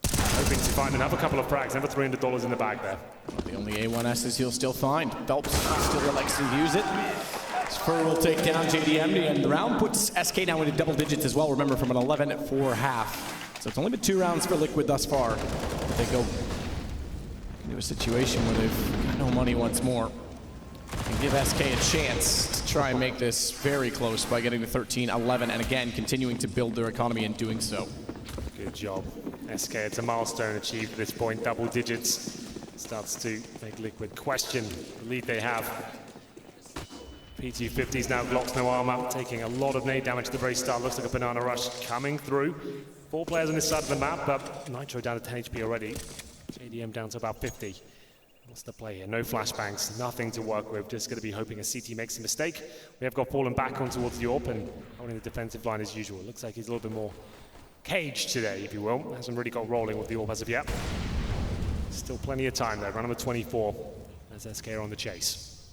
Hoping to find another couple of frags, another $300 in the bag there. The only A1Ss he'll still find. Phelps still elects to use it. Fur will take down JDM to end the round, puts SK now into double digits as well. Remember, from an 11 at 4.5. So it's only been 2 rounds for Liquid thus far. But they go into a situation where they've got no money once more. And give SK a chance to try and make this very close by getting to 13-11 and again continuing to build their economy in doing so. Good job. SK, it's a milestone achieved at this point, double digits. Starts to make Liquid question the lead they have. P250's now Glocks, no armor, taking a lot of nade damage at the very start. Looks like a banana rush coming through. 4 players on this side of the map, but Nitro down to 10 HP already. JDM down to about 50. What's the play here? No flashbangs, nothing to work with. Just going to be hoping a CT makes a mistake. We have got Fallen back on towards the AWP and holding the defensive line as usual. Looks like he's a little bit more caged today, if you will. Hasn't really got rolling with the AWP as of yet. Still plenty of time though. Round number 24 as SK are on the chase.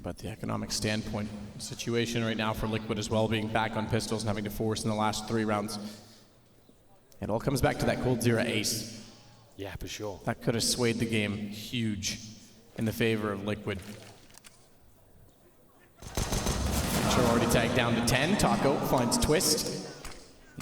But the economic standpoint situation right now for Liquid as well, being back on pistols and having to force in the last 3 rounds. It all comes back to that Coldzera ace. Yeah, for sure. That could have swayed the game huge in the favor of Liquid. Nitro already tagged down to 10. Taco finds Twist.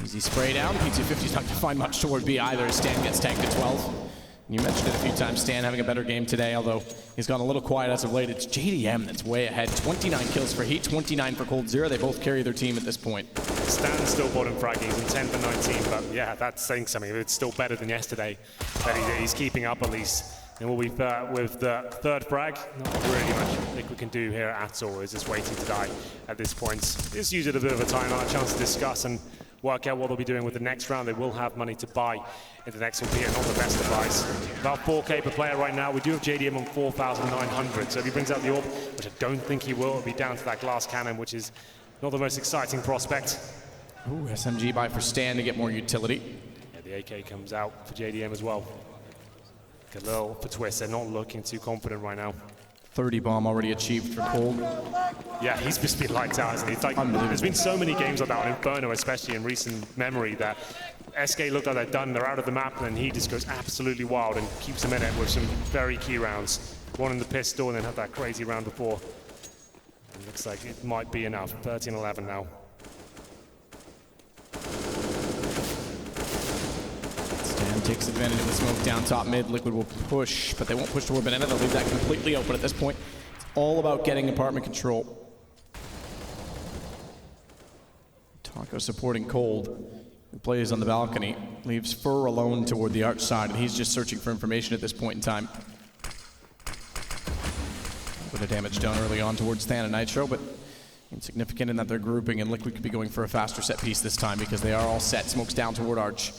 Easy spray down. P250's not going to find much toward B either as Stan gets tagged to 12. You mentioned it a few times, Stan having a better game today, although he's gone a little quiet as of late. It's JDM that's way ahead. 29 kills for Heat, 29 for Coldzera. They both carry their team at this point. Stan's still bottom fragging, he's in 10 for 19, but yeah, that's saying something. It's still better than yesterday, but he's keeping up at least. And we'll be with the 3rd frag. Not really much Liquid can do here at all. Is just waiting to die at this point. Just use it a bit of a timeout, a chance to discuss and work out what they'll be doing with the next round. They will have money to buy in the next one, not the best advice. About 4K per player right now. We do have JDM on 4,900, so if he brings out the AWP, which I don't think he will, it'll be down to that glass cannon, which is not the most exciting prospect. Ooh, SMG buy for Stan to get more utility. Yeah, the AK comes out for JDM as well. Galil for Twist, they're not looking too confident right now. 30 bomb already achieved for Cold. Yeah, he's just been lights out, hasn't he? It's like, there's been so many games like that on Inferno, especially in recent memory, that SK look like they're done, they're out of the map, and then he just goes absolutely wild and keeps them in it with some very key rounds. One in the pistol and then had that crazy round before. It looks like it might be enough. 13-11 now. Stan takes advantage of the smoke down top mid. Liquid will push, but they won't push toward banana. They'll leave that completely open at this point. It's all about getting apartment control. Taco supporting Cold, who plays on the balcony, leaves Fur alone toward the arch side, and he's just searching for information at this point in time. With a damage done early on towards Stan and Nitro, but insignificant in that they're grouping, and Liquid could be going for a faster set piece this time because they are all set. Smokes down toward arch.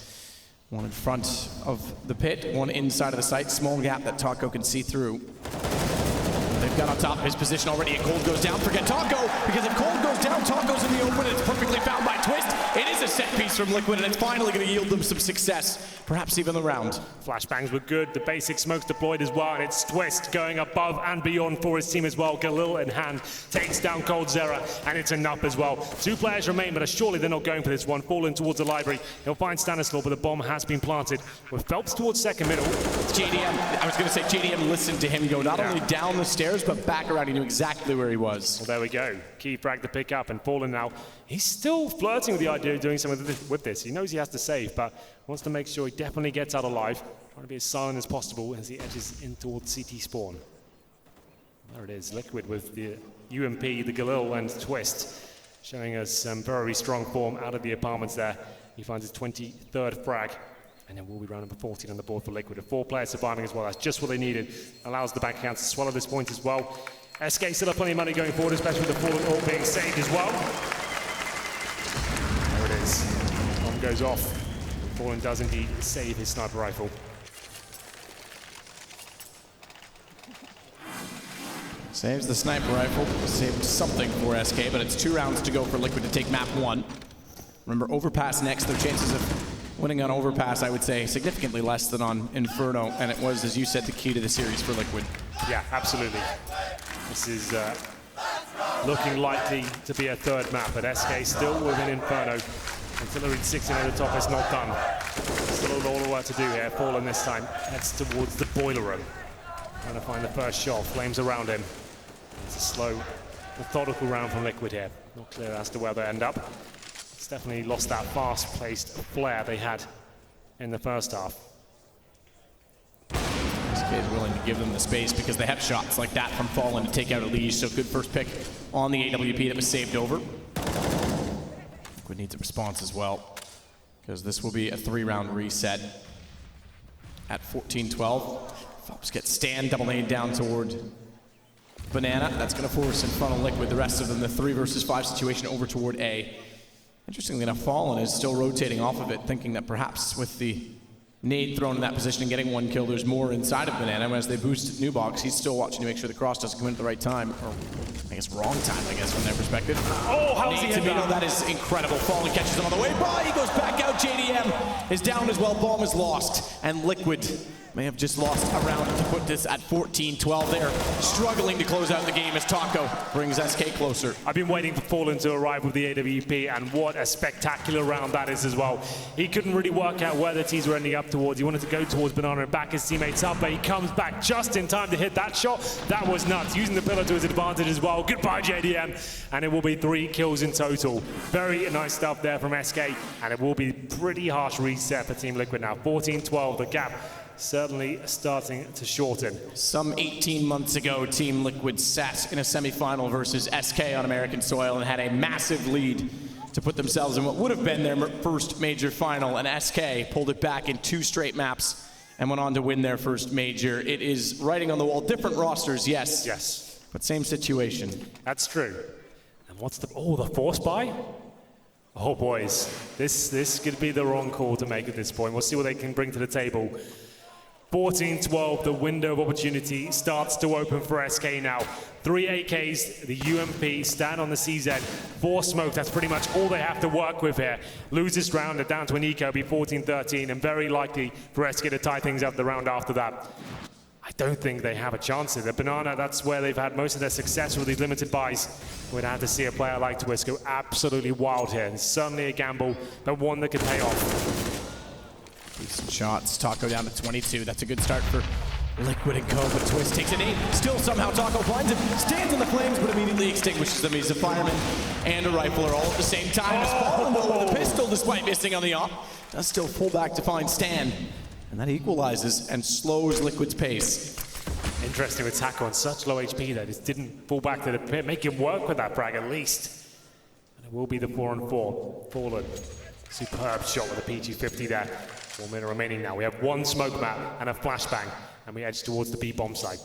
One in front of the pit, one inside of the site. Small gap that Taco can see through. They've got on top of his position already, and Cold goes down. Forget Taco, because if Cold goes down, Taco's in the open, and it's perfectly found by Twist. It is a set piece from Liquid, and it's finally going to yield them some success, perhaps even the round. Flashbangs were good, the basic smokes deployed as well, and it's Twist going above and beyond for his team as well. Galil in hand takes down Coldzera, and it's enough as well. 2 players remain, but surely they're not going for this one. Fallen towards the library. He'll find Stanislaw, but the bomb has been planted. With Phelps towards second middle. JDM, I was going to say JDM listened to him go not only down the stairs, but back around. He knew exactly where he was. Well, there we go. Key frag to pick up, and Fallen now, he's still flirting with the idea of doing something with this. He knows he has to save, but wants to make sure he definitely gets out alive. Trying to be as silent as possible as he edges in towards CT spawn. There it is, Liquid with the UMP, the Galil, and Twist, showing us some very strong form out of the apartments there. He finds his 23rd frag, and then we'll be round number 14 on the board for Liquid. With 4 players surviving as well, that's just what they needed. Allows the bank account to swallow this point as well. SK still have plenty of money going forward, especially with the Fallen all being saved as well. There it is. Bomb goes off. Fallen does indeed save his sniper rifle. Saves the sniper rifle, saved something for SK, but it's 2 rounds to go for Liquid to take map 1. Remember, overpass next. Their chances of winning on overpass, I would say, significantly less than on Inferno, and it was, as you said, the key to the series for Liquid. Yeah, absolutely. This is looking likely to be a 3rd map, but SK still within Inferno. Artillery 16 at the top, it's not done. Still a lot of work to do here. Fallen this time heads towards the boiler room. Trying to find the first shot, flames around him. It's a slow, methodical round from Liquid here. Not clear as to where they end up. It's definitely lost that fast-paced flair they had in the first half. SK SK is willing to give them the space because they have shots like that from Fallen to take out Elise. So good first pick on the AWP that was saved over. Liquid needs a response as well, because this will be a 3-round reset at 14-12. Phelps gets Stan double lane down toward Banana. That's going to force Inferno Liquid, the rest of them, the 3 versus 5 situation over toward A. Interestingly enough, Fallen is still rotating off of it, thinking that perhaps with the nade thrown in that position and getting 1 kill, there's more inside of Banana. As they boost New Box, he's still watching to make sure the cross doesn't come in at the right time, or I guess wrong time, I guess, from their perspective. Oh, how's he hit that? That is incredible. Fallen catches him on the way by. He goes back out. JDM is down as well. Bomb is lost, and Liquid may have just lost a round to put this at 14-12. They're struggling to close out the game as Taco brings SK closer. I've been waiting for Fallen to arrive with the AWP, and what a spectacular round that is as well. He couldn't really work out where the teams were ending up towards. He wanted to go towards Banana and back his teammates up, but he comes back just in time to hit that shot. That was nuts, using the pillar to his advantage as well. Goodbye, JDM, and it will be 3 kills in total. Very nice stuff there from SK, and it will be pretty harsh reset for Team Liquid now. 14-12, the gap certainly starting to shorten. Some 18 months ago, Team Liquid sat in a semifinal versus SK on American soil and had a massive lead to put themselves in what would have been their first major final, and SK pulled it back in 2 straight maps and went on to win their first major. It is writing on the wall. Different rosters, yes. Yes. But same situation. That's true. And what's the force buy? Oh boys, this could be the wrong call to make at this point. We'll see what they can bring to the table. 14-12, the window of opportunity starts to open for SK now. 3 AKs, the UMP, stand on the CZ, 4 smoke, that's pretty much all they have to work with here. Lose this round, they're down to an eco, be 14-13, and very likely for SK to tie things up the round after that. I don't think they have a chance here. The Banana, that's where they've had most of their success with these limited buys. We'd have to see a player like Twist go absolutely wild here. And certainly a gamble, but one that could pay off. Decent shots. Taco down to 22. That's a good start for Liquid and Co. But Twist takes an 8. Still somehow Taco finds him. Stands in the flames, but immediately extinguishes them. He's a fireman and a rifler all at the same time. As Fallen though with a pistol, despite missing on the op, does still pull back to find Stan. And that equalizes and slows Liquid's pace. Interesting with Taco on such low HP that it didn't fall back to the pit. Make him work with that frag at least. And it will be the 4-on-4. Fallen. Superb shot with a PG-50 there. 4 minutes remaining now. We have 1 smoke map and a flashbang, and we edge towards the B-bomb site.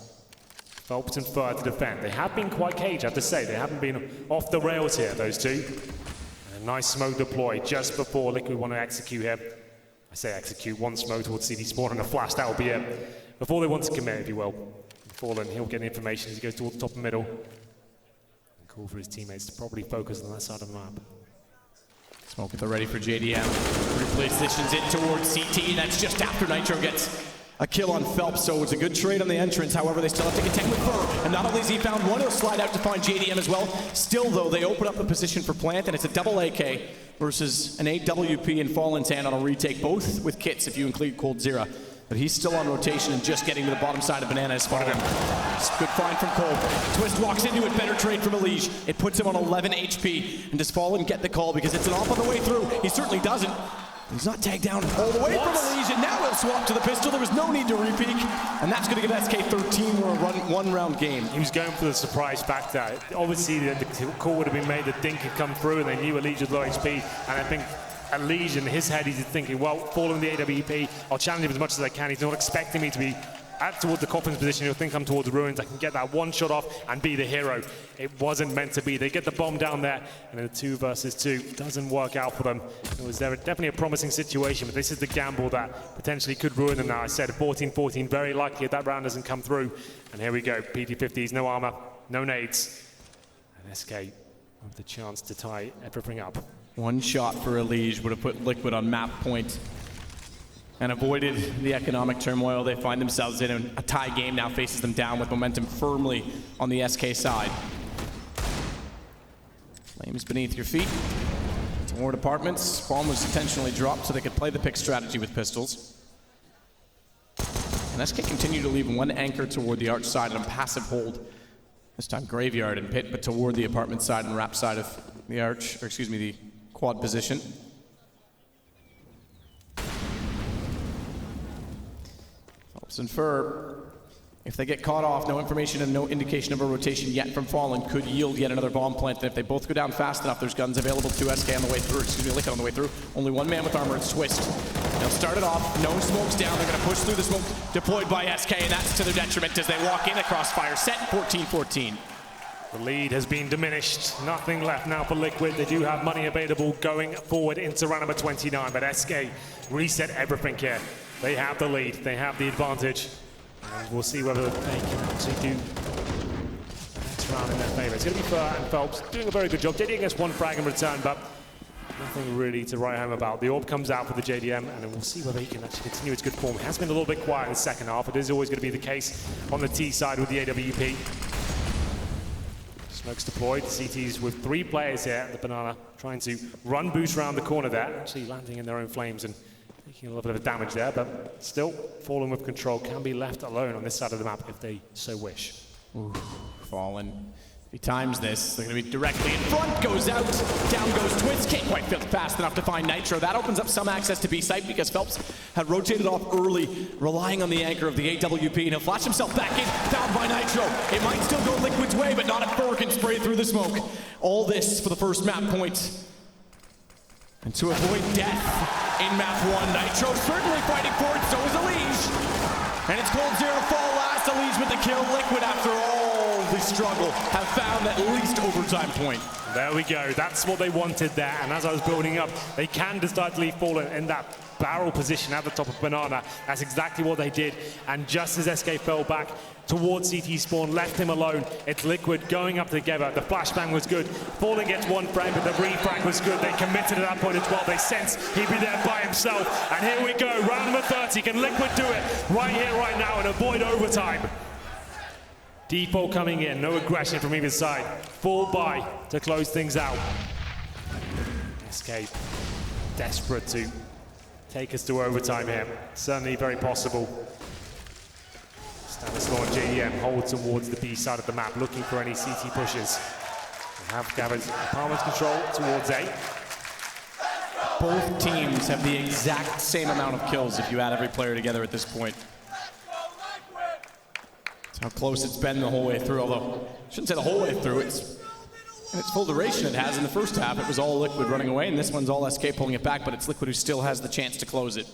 Phelps and Fur to defend. They have been quite caged, I have to say. They haven't been off the rails here, those two. And a nice smoke deploy just before Liquid want to execute here. I say execute, 1 smoke towards CD Spawn and a flash. That will be it. Before they want to commit, if you will. Fallen, he'll get the information as he goes towards the top and middle. And call for his teammates to probably focus on that side of the map. Smoke at the ready for JDM. Repositions it towards CT. That's just after Nitro gets a kill on Phelps, so it's a good trade on the entrance. However, they still have to contend with Fur. And not only has he found 1, he'll slide out to find JDM as well. Still, though, they open up a position for Plant, and it's a double AK versus an AWP and Fallen's hand on a retake, both with kits if you include Cold Zero. But he's still on rotation and just getting to the bottom side of Banana as far as good find from Cole. Twist walks into it, better trade from Elige. It puts him on 11 HP. And does Fallen get the call because it's an off on the way through? He certainly doesn't. He's not tagged down all the way from Elige, and now he'll swap to the pistol. There was no need to repeat, and that's going to give SK 13 or a 1-round game. He was going for the surprise factor. Obviously, the call would have been made that Dink had come through, and they knew Elige was low HP, and I think Elige in his head, he's thinking, well, following the AWP, I'll challenge him as much as I can. He's not expecting me to be towards the Coffin's position. He'll think I'm towards the Ruins. I can get that 1 shot off and be the hero. It wasn't meant to be. They get the bomb down there, and then 2 versus 2 doesn't work out for them. It was definitely a promising situation, but this is the gamble that potentially could ruin them now. I said 14-14, very likely if that round doesn't come through. And here we go, PT50s, no armor, no nades. And SK with the chance to tie everything up. 1 shot for Elige would have put Liquid on map point and avoided the economic turmoil they find themselves in. A tie game now faces them down with momentum firmly on the SK side. Flames beneath your feet. Toward apartments. Bomb was intentionally dropped so they could play the pick strategy with pistols. And SK continue to leave 1 anchor toward the arch side and a passive hold. This time Graveyard and Pit, but toward the apartment side and wrap side of the arch, or excuse me, the quad position. Phelps and Fur If they get caught off, no information and no indication of a rotation yet from Fallen could yield yet another bomb plant. And if they both go down fast enough, there's guns available to SK on the way through. Excuse me, Liquid on the way through. Only one man with armor, it's Twist. They'll start it off, no smokes down. They're gonna push through the smoke deployed by SK, and that's to their detriment as they walk in the crossfire set 14-14. The lead has been diminished. Nothing left now for Liquid. They do have money available going forward into round number 29, but SK reset everything here. They have the lead, they have the advantage. And we'll see whether they can actually do the next round in their favor. It's going to be Fur and Phelps doing a very good job. JDM gets one frag in return, but nothing really to write home about. The orb comes out for the JDM, and then we'll see whether he can actually continue his good form. It has been a little bit quiet in the second half. It is always going to be the case on the T side with the AWP. Smokes deployed. CT's with 3 players here at the Banana, trying to run boost around the corner there, actually landing in their own flames and taking a little bit of damage there, but still Fallen with control, can be left alone on this side of the map if they so wish. Ooh, Fallen. If he times this, they're going to be directly in front, goes out, down goes Twist, can't quite fit fast enough to find Nitro. That opens up some access to B site because Phelps had rotated off early, relying on the anchor of the AWP, and he'll flash himself back in, found by Nitro. It might still go Liquid's way, but not if Fur can spray through the smoke. All this for the first map point. And to avoid death in map 1, Nitro certainly fighting for it, so is Elige. And it's Cold Zero to fall last, Elige with the kill. Liquid, after all the struggle, have found at least overtime point. There we go, that's what they wanted there, and as I was building up, they can decide to leave Fallen in that barrel position at the top of Banana. That's exactly what they did, and just as SK fell back towards CT spawn, left him alone, it's Liquid going up together. The flashbang was good. Fallen gets one frag, but the refrag was good. They committed at that point as well. They sensed he'd be there by himself, and here we go, round number 30. Can Liquid do it right here, right now, and avoid overtime? Default coming in, no aggression from either side. Full buy to close things out. SK desperate to take us to overtime here. Certainly very possible. Stanislaw and JDM hold towards the B side of the map, looking for any CT pushes. They have gathered apartment control towards A. Both teams have the exact same amount of kills if you add every player together at this point. That's how close it's been the whole way through, although I shouldn't say the whole way through. It's full duration it has in the first half. It was all Liquid running away, and this one's all SK pulling it back, but it's Liquid who still has the chance to close it.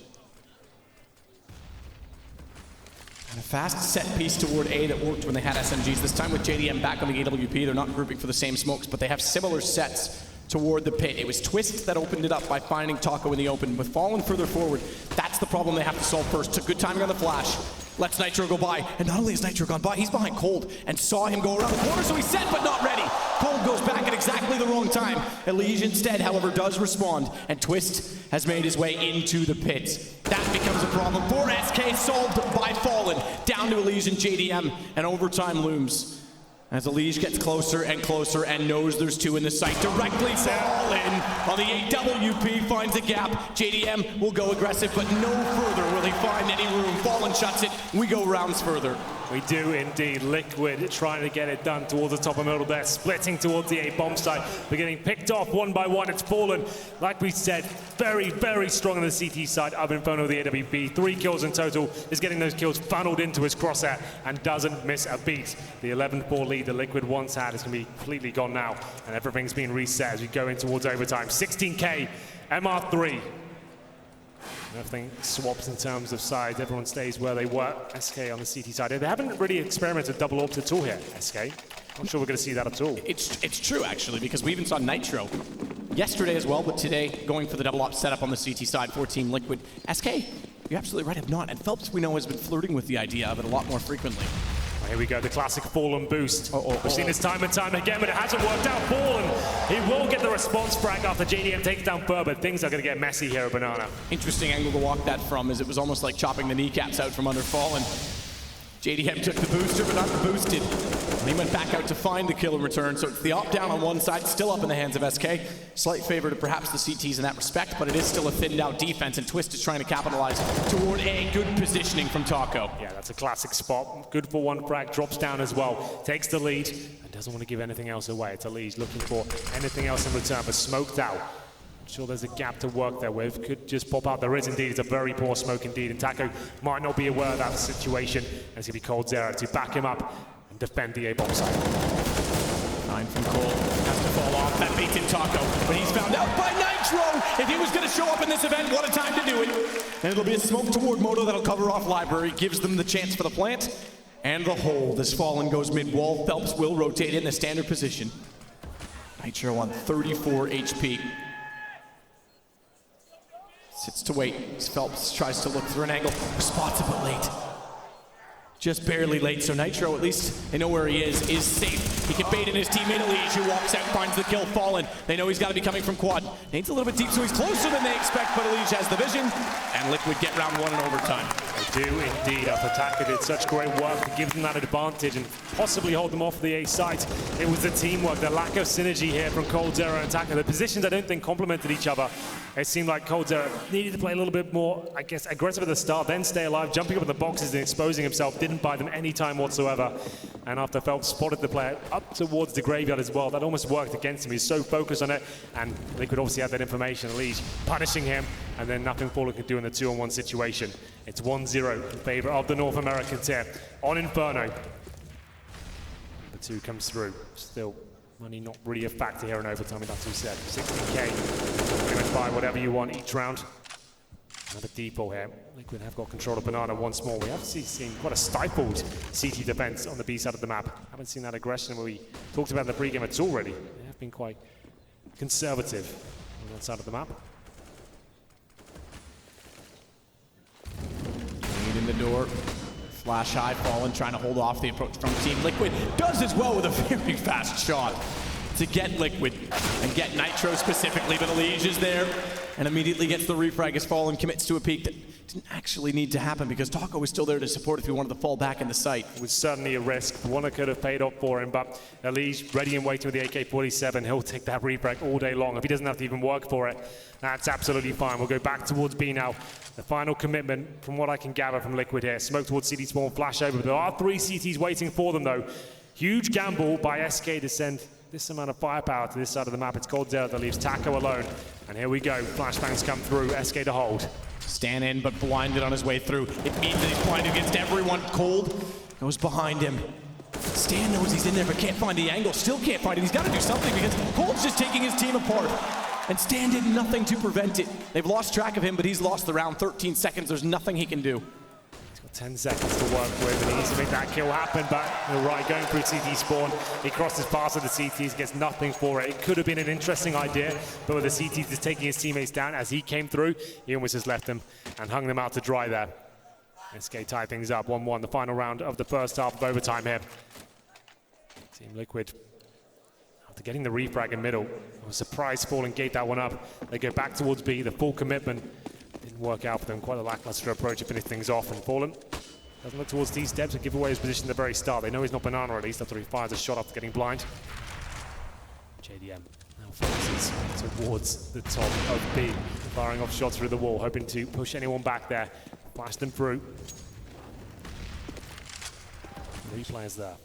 And a fast set piece toward A that worked when they had SMGs. This time with JDM back on the AWP, they're not grouping for the same smokes, but they have similar sets toward the pit. It was Twist that opened it up by finding Taco in the open. With Fallen further forward, that's the problem they have to solve first. Took good timing on the flash. Lets Nitro go by, and not only has Nitro gone by, he's behind Cold and saw him go around the corner, so he's set but not ready. Cold goes back at exactly the wrong time. Elige instead, however, does respond, and Twist has made his way into the pit. That becomes a problem for SK, solved by Fallen. Down to Elige and JDM, and overtime looms. As Elige gets closer and closer and knows there's 2 in the site, directly Fallen on the AWP finds a gap. JDM will go aggressive, but no further will he find any room. Fallen shuts it, we go rounds further. We do indeed. Liquid trying to get it done towards the top of middle there, splitting towards the A bomb site. We're getting picked off one by one. It's Fallen, like we said, very, very strong on the CT side of Inferno, the AWP. 3 kills in total, is getting those kills funneled into his crosshair and doesn't miss a beat. The 11-4 lead the Liquid once had is going to be completely gone now, and everything's been reset as we go in towards overtime. 16K, MR3. Everything swaps in terms of sides. Everyone stays where they were. SK on the CT side. They haven't really experimented double orbs at all here, SK. Not sure we're going to see that at all. It's true, actually, because we even saw Nitro yesterday as well, but today going for the double op setup on the CT side for Team Liquid. SK, you're absolutely right, have not. And Phelps, we know, has been flirting with the idea of it a lot more frequently. Well, here we go, the classic Fallen boost. We've seen this time and time again, but it hasn't worked out. Fallen, he will get the response frag after JDM takes down Fur, but things are going to get messy here at Banana. Interesting angle to walk that from, as it was almost like chopping the kneecaps out from under Fallen. JDM took the booster, but not the boosted. And he went back out to find the kill in return, so it's the op-down on one side, still up in the hands of SK. Slight favor to perhaps the CTs in that respect, but it is still a thinned-out defense, and Twist is trying to capitalize toward A. Good positioning from Taco. Yeah, that's a classic spot. Good for one frag, drops down as well. Takes the lead, and doesn't want to give anything else away. It's Elige looking for anything else in return, but smoked out. Sure, there's a gap to work there with. Could just pop out. There is indeed. It's a very poor smoke indeed. And Taco might not be aware of that situation. And it's going to be coldzera to back him up and defend the A-bomb side. 9 from Cole. Has to fall off. That beats in Taco. But he's found out by Nitro. If he was going to show up in this event, what a time to do it. And it'll be a smoke toward Moto that'll cover off Library. Gives them the chance for the plant. And the hold as Fallen goes mid-wall. Phelps will rotate in the standard position. Nitro on 34 HP. Sits to wait as Phelps tries to look through an angle. Spots a bit late. Just barely late, so Nitro, at least they know where he is safe. He can bait in his teammate Elige, who walks out, finds the kill. Fallen. They know he's got to be coming from quad. Nade's a little bit deep, so he's closer than they expect, but Elige has the vision. And Liquid get round 1 in overtime. They do indeed. Up Attacker did such great work to give them that advantage and possibly hold them off the A site. It was the teamwork, the lack of synergy here from coldzera and Attacker. The positions I don't think complemented each other. It seemed like coldzera needed to play a little bit more, I guess, aggressive at the start, then stay alive, jumping up in the boxes and exposing himself. Didn't buy them any time whatsoever. And after Phelps spotted the player up towards the graveyard as well, that almost worked against him. He's so focused on it, and Liquid obviously had that information. Elige punishing him, and then nothing Fallen could do in the 2-on-1 situation. It's 1-0 in favor of the North Americans here on Inferno. The 2 comes through. Still, money not really a factor here in overtime, that's what said. 60k, pretty much buy whatever you want each round. Another depot here. Liquid have got control of Banana once more. We have seen quite a stifled CT defense on the B side of the map. Haven't seen that aggression we talked about in the pregame at all already. They have been quite conservative on that side of the map. Lead in the door. Flash high, Fallen trying to hold off the approach from Team Liquid. Does as well with a very fast shot to get Liquid and get Nitro specifically, but Elige is there and immediately gets the refrag as Fallen commits to a peek that didn't actually need to happen because Taco was still there to support if he wanted to fall back in the site. It was certainly a risk. One that could have paid off for him, but Elige ready and waiting with the AK-47. He'll take that refrag all day long. If he doesn't have to even work for it, that's absolutely fine. We'll go back towards B now. The final commitment, from what I can gather from Liquid here. Smoke towards CT spawn, flash over. There are 3 CTs waiting for them, though. Huge gamble by SK to send this amount of firepower to this side of the map. It's coldzera that leaves Taco alone. And here we go. Flashbangs come through. SK to hold. Stan in, but blinded on his way through. It means that he's blinded against everyone. Cold goes behind him. Stan knows he's in there, but can't find the angle. Still can't find it. He's got to do something because Cold's just taking his team apart. And Stan did nothing to prevent it. They've lost track of him, but he's lost the round. 13 seconds. There's nothing he can do. 10 seconds to work with, and he needs to make that kill happen, but you're right, going through CT spawn, he crosses past with the CTs, gets nothing for it. It could have been an interesting idea, but with the CTs just taking his teammates down as he came through, he almost just left them and hung them out to dry there. SK tie things up, 1-1, the final round of the first half of overtime here. Team Liquid, after getting the refrag in middle, I was surprised Fallen gate that one up. They go back towards B, the full commitment. Didn't work out for them, quite a lackluster approach to finish things off, and Fallen doesn't look towards these steps and give away his position at the very start. They know he's not Banana at least after he fires a shot after getting blind. JDM now focuses towards the top of B, firing off shots through the wall, hoping to push anyone back there, flash them through. 3 players there.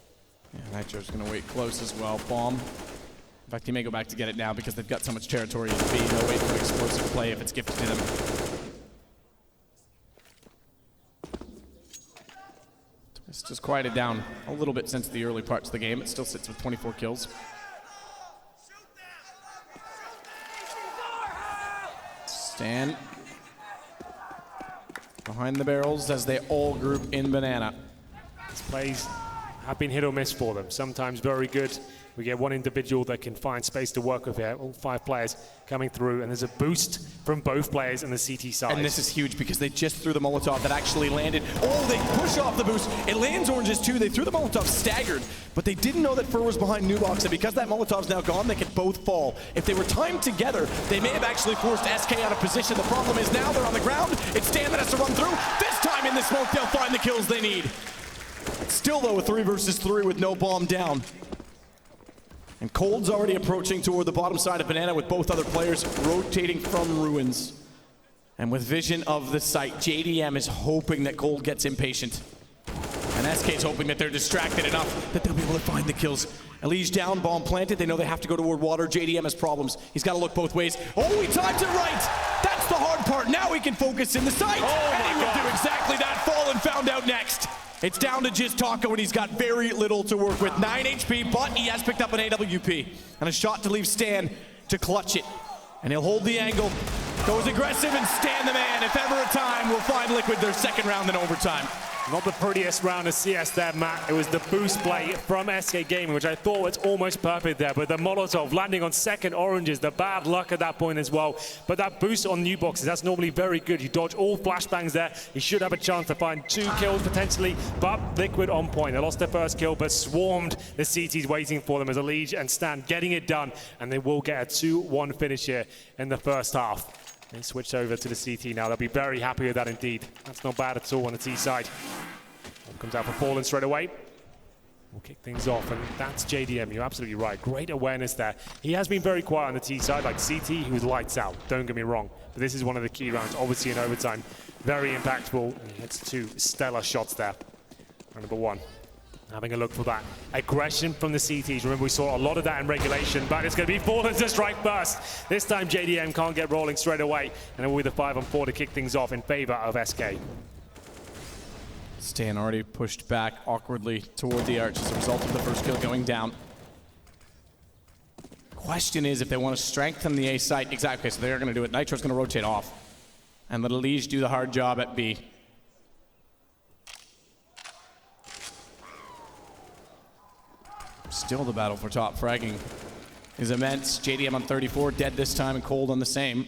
Yeah, Nitro's going to wait close as well. Bomb. In fact, he may go back to get it now because they've got so much territory in B. They'll wait for explosive play if it's gifted to them. It's just quieted down a little bit since the early parts of the game. It still sits with 24 kills. Stan behind the barrels as they all group in Banana. These plays have been hit or miss for them. Sometimes very good. We get one individual that can find space to work with here. All 5 players coming through, and there's a boost from both players on the CT side. And this is huge because they just threw the Molotov that actually landed. Oh, they push off the boost. It lands Oranges too. They threw the Molotov staggered, but they didn't know that Fur was behind Nubox, and because that Molotov's now gone, they could both fall. If they were timed together, they may have actually forced SK out of position. The problem is now they're on the ground. It's Stan that has to run through. This time in the smoke, they'll find the kills they need. Still though, a 3 versus 3 with no bomb down. And Cold's already approaching toward the bottom side of Banana with both other players rotating from ruins. And with vision of the site, JDM is hoping that Cold gets impatient. And SK's hoping that they're distracted enough that they'll be able to find the kills. Elige down, bomb planted. They know they have to go toward water. JDM has problems. He's got to look both ways. Oh, he times it right. That's the hard part. Now he can focus in the sight. And he will do exactly that. Fallen found out next. It's down to just Taco, and he's got very little to work with. 9 HP, but he has picked up an AWP. And a shot to leave Stan to clutch it. And he'll hold the angle. Goes aggressive, and Stan the man. If ever a time, will find Liquid their second round in overtime. Not the prettiest round of CS there, Matt. It was the boost play from SK Gaming, which I thought was almost perfect there. But the Molotov landing on second oranges, the bad luck at that point as well. But that boost on new boxes, that's normally very good. You dodge all flashbangs there. You should have a chance to find 2 kills potentially. But Liquid on point. They lost their first kill, but swarmed the CTs waiting for them as Elige and Stan getting it done. And they will get a 2-1 finish here in the first half. They switched over to the CT now. They'll be very happy with that indeed. That's not bad at all on the T side. One comes out for Fallen straight away. We'll kick things off, and that's JDM. You're absolutely right. Great awareness there. He has been very quiet on the T side. Like CT, he was lights out. Don't get me wrong. But this is one of the key rounds, obviously in overtime. Very impactful. He hits 2 stellar shots there. Round number 1. Having a look for that aggression from the CTs. Remember, we saw a lot of that in regulation, but it's going to be Fallen to strike first. This time, JDM can't get rolling straight away, and it will be the 5-on-4 to kick things off in favor of SK. Stan already pushed back awkwardly toward the arch as a result of the first kill going down. Question is if they want to strengthen the A site. Exactly, so they're going to do it. Nitro's going to rotate off and let Elige do the hard job at B. Still the battle for top fragging is immense. JDM on 34, dead this time, and Cold on the same.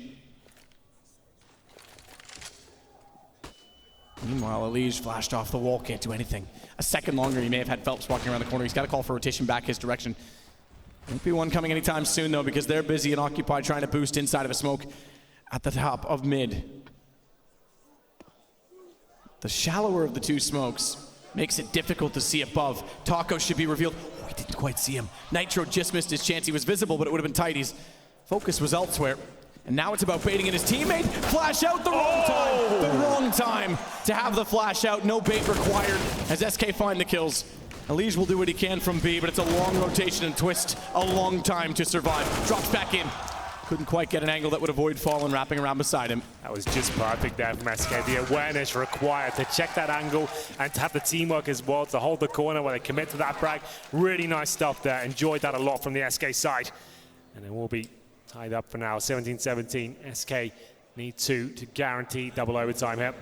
Meanwhile, Elige flashed off the wall, can't do anything. A second longer, he may have had Phelps walking around the corner. He's got to call for rotation back his direction. Won't be one coming anytime soon, though, because they're busy and occupied trying to boost inside of a smoke at the top of mid. The shallower of the 2 smokes makes it difficult to see above. Taco should be revealed. Oh, I didn't quite see him. Nitro just missed his chance. He was visible, but it would have been tight. His focus was elsewhere. And now it's about baiting in his teammate. Flash out the wrong time. The wrong time to have the flash out. No bait required as SK find the kills. Elige will do what he can from B, but it's a long rotation and twist. A long time to survive. Drops back in. Couldn't quite get an angle that would avoid Fallen wrapping around beside him. That was just perfect there from SK. The awareness required to check that angle and to have the teamwork as well to hold the corner where they commit to that frag. Really nice stuff there. Enjoyed that a lot from the SK side. And then we'll be tied up for now. 17-17. SK need 2 to guarantee double overtime here.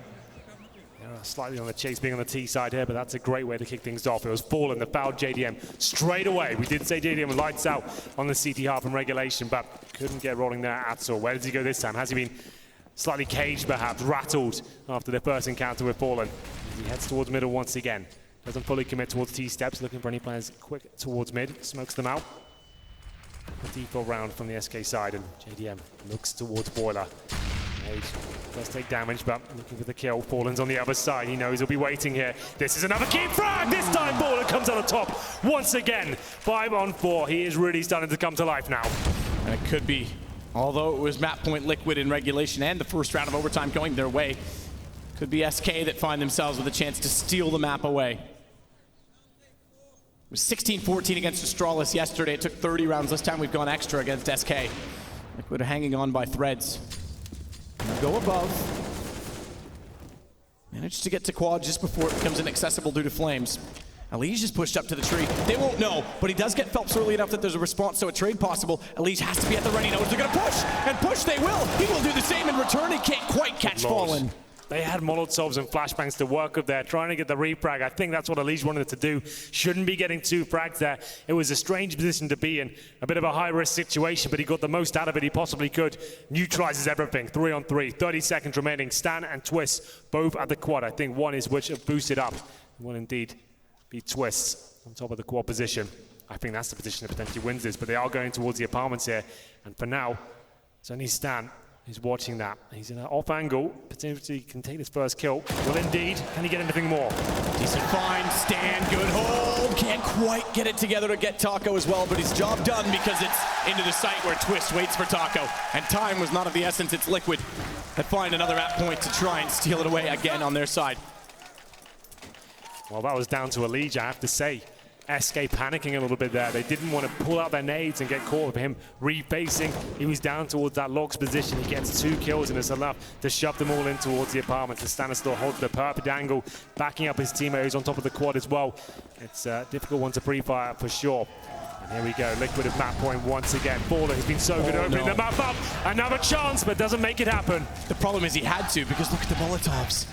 They're slightly on the chase being on the T side here, but that's a great way to kick things off. It was Fallen that fouled JDM straight away. We did say JDM was lights out on the CT half in regulation, but couldn't get rolling there at all. Where does he go this time? Has he been slightly caged, perhaps, rattled after the first encounter with Fallen? He heads towards middle once again. Doesn't fully commit towards T-steps, looking for any players quick towards mid. Smokes them out. The default round from the SK side, and JDM looks towards Boiler. Mage does take damage, but looking for the kill. Fallen's on the other side. He knows he'll be waiting here. This is another key frag. This time Boiler comes out on top once again. 5-on-4. He is really starting to come to life now. And it could be, although it was map point Liquid in regulation and the first round of overtime going their way, could be SK that find themselves with a chance to steal the map away. It was 16-14 against Astralis yesterday. It took 30 rounds. This time we've gone extra against SK. Liquid are hanging on by threads. Go above. Managed to get to quad just before it becomes inaccessible due to flames. Elige is pushed up to the tree. They won't know, but he does get Phelps early enough that there's a response, so a trade possible. Elige has to be at the ready. Knows they're going to push, and push they will. He will do the same in return. He can't quite catch Fallen. They had Molotovs and flashbangs to work with there, trying to get the refrag. I think that's what Elige wanted to do. Shouldn't be getting 2 frags there. It was a strange position to be in, a bit of a high-risk situation, but he got the most out of it he possibly could. Neutralizes everything, 3-on-3, 30 seconds remaining. Stan and Twist, both at the quad. I think one is which have boosted up. Will indeed be Twist on top of the quad position. I think that's the position that potentially wins this, but they are going towards the apartments here. And for now, it's only Stan who's watching that. He's in an off angle, potentially can take his first kill. Well, indeed, can he get anything more? Decent find, Stan, good hold. Can't quite get it together to get Taco as well, but his job done because it's into the site where Twist waits for Taco. And time was not of the essence. It's Liquid that find another map point to try and steal it away again on their side. Well, that was down to a lead, I have to say. SK panicking a little bit there. They didn't want to pull out their nades and get caught with him refacing. He was down towards that Logs position. He gets 2 kills, and it's enough to shove them all in towards the apartment. Stanislaw holds the perfect angle, backing up his teammate who's on top of the quad as well. It's a difficult one to pre-fire for sure. And here we go, Liquid at map point once again. Baller has been so good opening the map up. Another chance, but doesn't make it happen. The problem is he had to, because look at the Molotovs.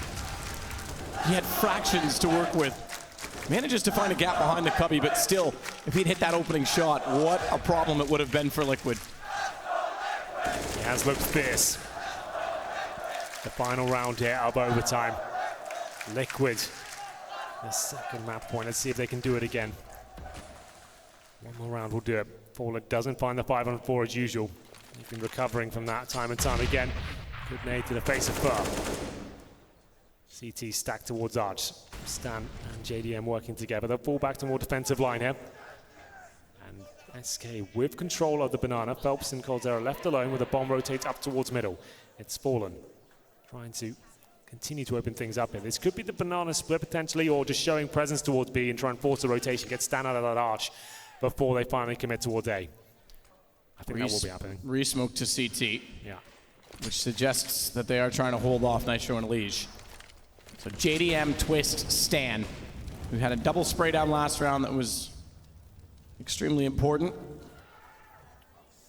He had fractions to work with. Manages to find a gap behind the cubby, but still, if he'd hit that opening shot, what a problem it would have been for Liquid. He has looked fierce. The final round here of overtime. Liquid, the second map point. Let's see if they can do it again. One more round will do it. Faller doesn't find the 5-on-4 as usual. He's been recovering from that time and time again. Good nade to the face of Fur. CT stacked towards Arch. Stan and JDM working together. They'll fall back to more defensive line here. And SK with control of the banana. Phelps and coldzera left alone with the bomb rotates up towards middle. It's Fallen trying to continue to open things up here. This could be the banana split potentially, or just showing presence towards B and try and force the rotation, get Stan out of that arch before they finally commit towards A. I think that will be happening. Re-smoke to CT. Yeah. Which suggests that they are trying to hold off Nitro and Liege. So JDM, Twist, Stan, who had a double spray down last round that was extremely important.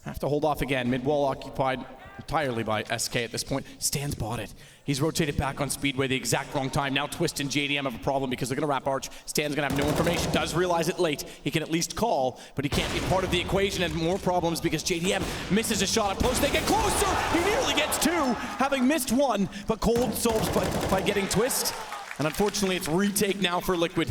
Have to hold off again. Mid-wall occupied entirely by SK at this point. Stan's bought it. He's rotated back on Speedway the exact wrong time. Now Twist and JDM have a problem because they're going to wrap Arch. Stan's going to have no information. Does realize it late. He can at least call, but he can't be part of the equation, and more problems because JDM misses a shot up close. They get closer. He nearly gets 2, having missed 1, but Cold solves by getting Twist. And unfortunately, it's retake now for Liquid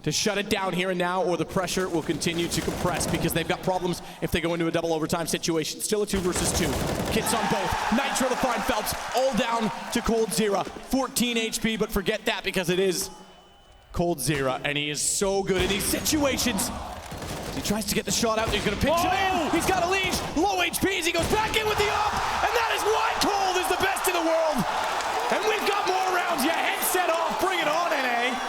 to shut it down here and now, or the pressure will continue to compress because they've got problems if they go into a double overtime situation. Still a 2 versus 2. Kits on both. Nitro to find Phelps, all down to coldzera. 14 HP, but forget that because it is coldzera, and he is so good in these situations. He tries to get the shot out, he's gonna pitch it in. He's got a leash, low HP as he goes back in with the up, and that is why Cold is the best in the world. And we've got more rounds. Yeah, headset off, bring it on, NA.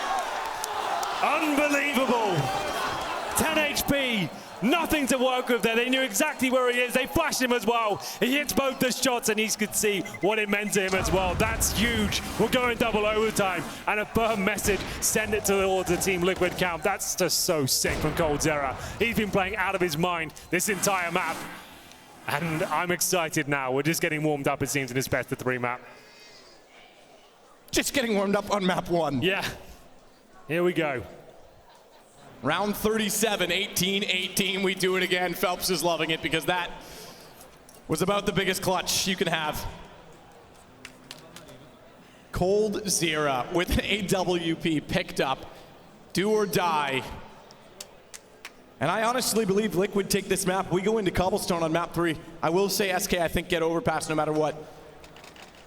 Unbelievable. 10 HP, nothing to work with there. They knew exactly where he is. They flashed him as well. He hits both the shots and he could see what it meant to him as well. That's huge. We're going double overtime. And a firm message, send it towards the Team Liquid camp. That's just so sick from coldzera. He's been playing out of his mind this entire map. And I'm excited now. We're just getting warmed up, it seems, in this best of 3 map. Just getting warmed up on map 1. Yeah. Here we go. Round 37, 18-18. We do it again. Phelps is loving it because that was about the biggest clutch you can have. coldzera with an AWP picked up. Do or die. And I honestly believe Liquid take this map. We go into Cobblestone on map 3. I will say SK, I think, get overpass no matter what.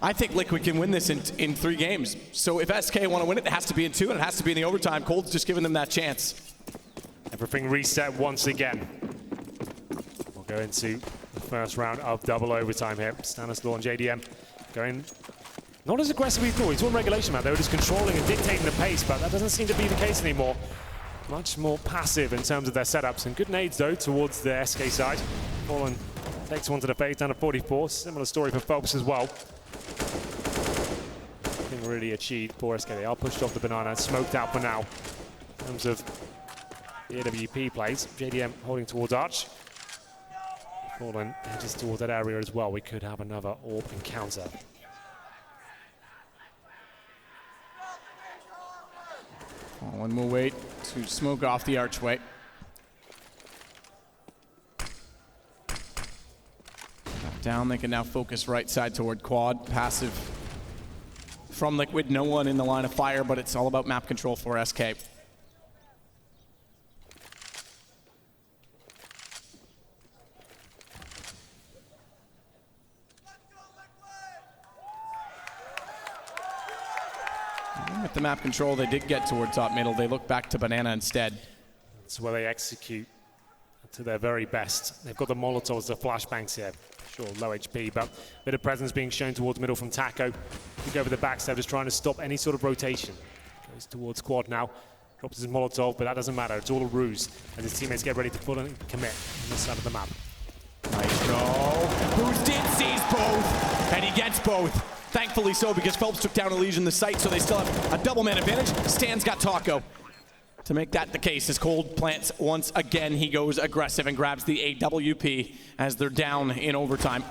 I think Liquid can win this in 3 games. So if SK want to win it, it has to be in 2, and it has to be in the overtime. Cold's just giving them that chance. Everything reset once again. We'll go into the first round of double overtime here. Stanislaw and JDM going not as aggressively as we thought. It's all regulation, man. They were just controlling and dictating the pace, but that doesn't seem to be the case anymore. Much more passive in terms of their setups. And good nades, though, towards the SK side. Fallen takes one to the face, down to 44. Similar story for Phelps as well. Nothing really achieved for SK. They are pushed off the banana and smoked out for now. In terms of the AWP plays, JDM holding towards Arch. Fallen edges towards that area as well. We could have another orb encounter. Fallen will wait to smoke off the archway. Down, they can now focus right side toward quad. Passive from Liquid, no one in the line of fire, but it's all about map control for SK. With the map control, they did get toward top middle. They look back to banana instead. That's where they execute to their very best. They've got the Molotovs, the flashbangs here. Sure, low HP, but a bit of presence being shown towards middle from Taco. We go over the backstab, just trying to stop any sort of rotation. Goes towards quad now. Drops his Molotov, but that doesn't matter. It's all a ruse as his teammates get ready to pull and commit on this side of the map. Nitro. Boosted, sees both, and he gets both. Thankfully so, because Phelps took down Elysian the site, so they still have a double man advantage. Stan's got Taco to make that the case as Cold plants once again. He goes aggressive and grabs the AWP as they're down in overtime.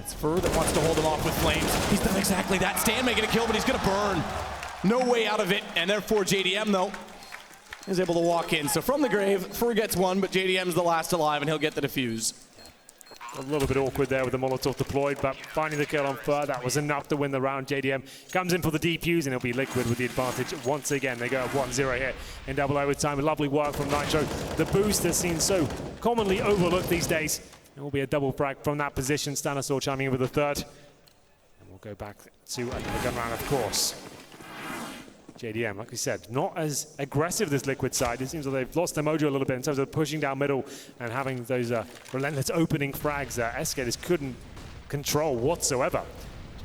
It's Fur that wants to hold him off with flames. He's done exactly that. Stan making a kill, but he's gonna burn. No way out of it, and therefore JDM, though, is able to walk in. So from the grave, Fur gets one, but JDM's the last alive, and he'll get the defuse. A little bit awkward there with the Molotov deployed, but finding the kill on Fur, that was enough to win the round. JDM comes in for the defuse, and it'll be Liquid with the advantage once again. They go up 1-0 here in double overtime. Lovely work from Nitro. The boost that's seen so commonly overlooked these days. It will be a double frag from that position. Stanislaw chiming in with the third. And we'll go back to another gun round, of course. JDM, like we said, not as aggressive this Liquid side. It seems like they've lost their mojo a little bit in terms of pushing down middle and having those relentless opening frags that Escators couldn't control whatsoever.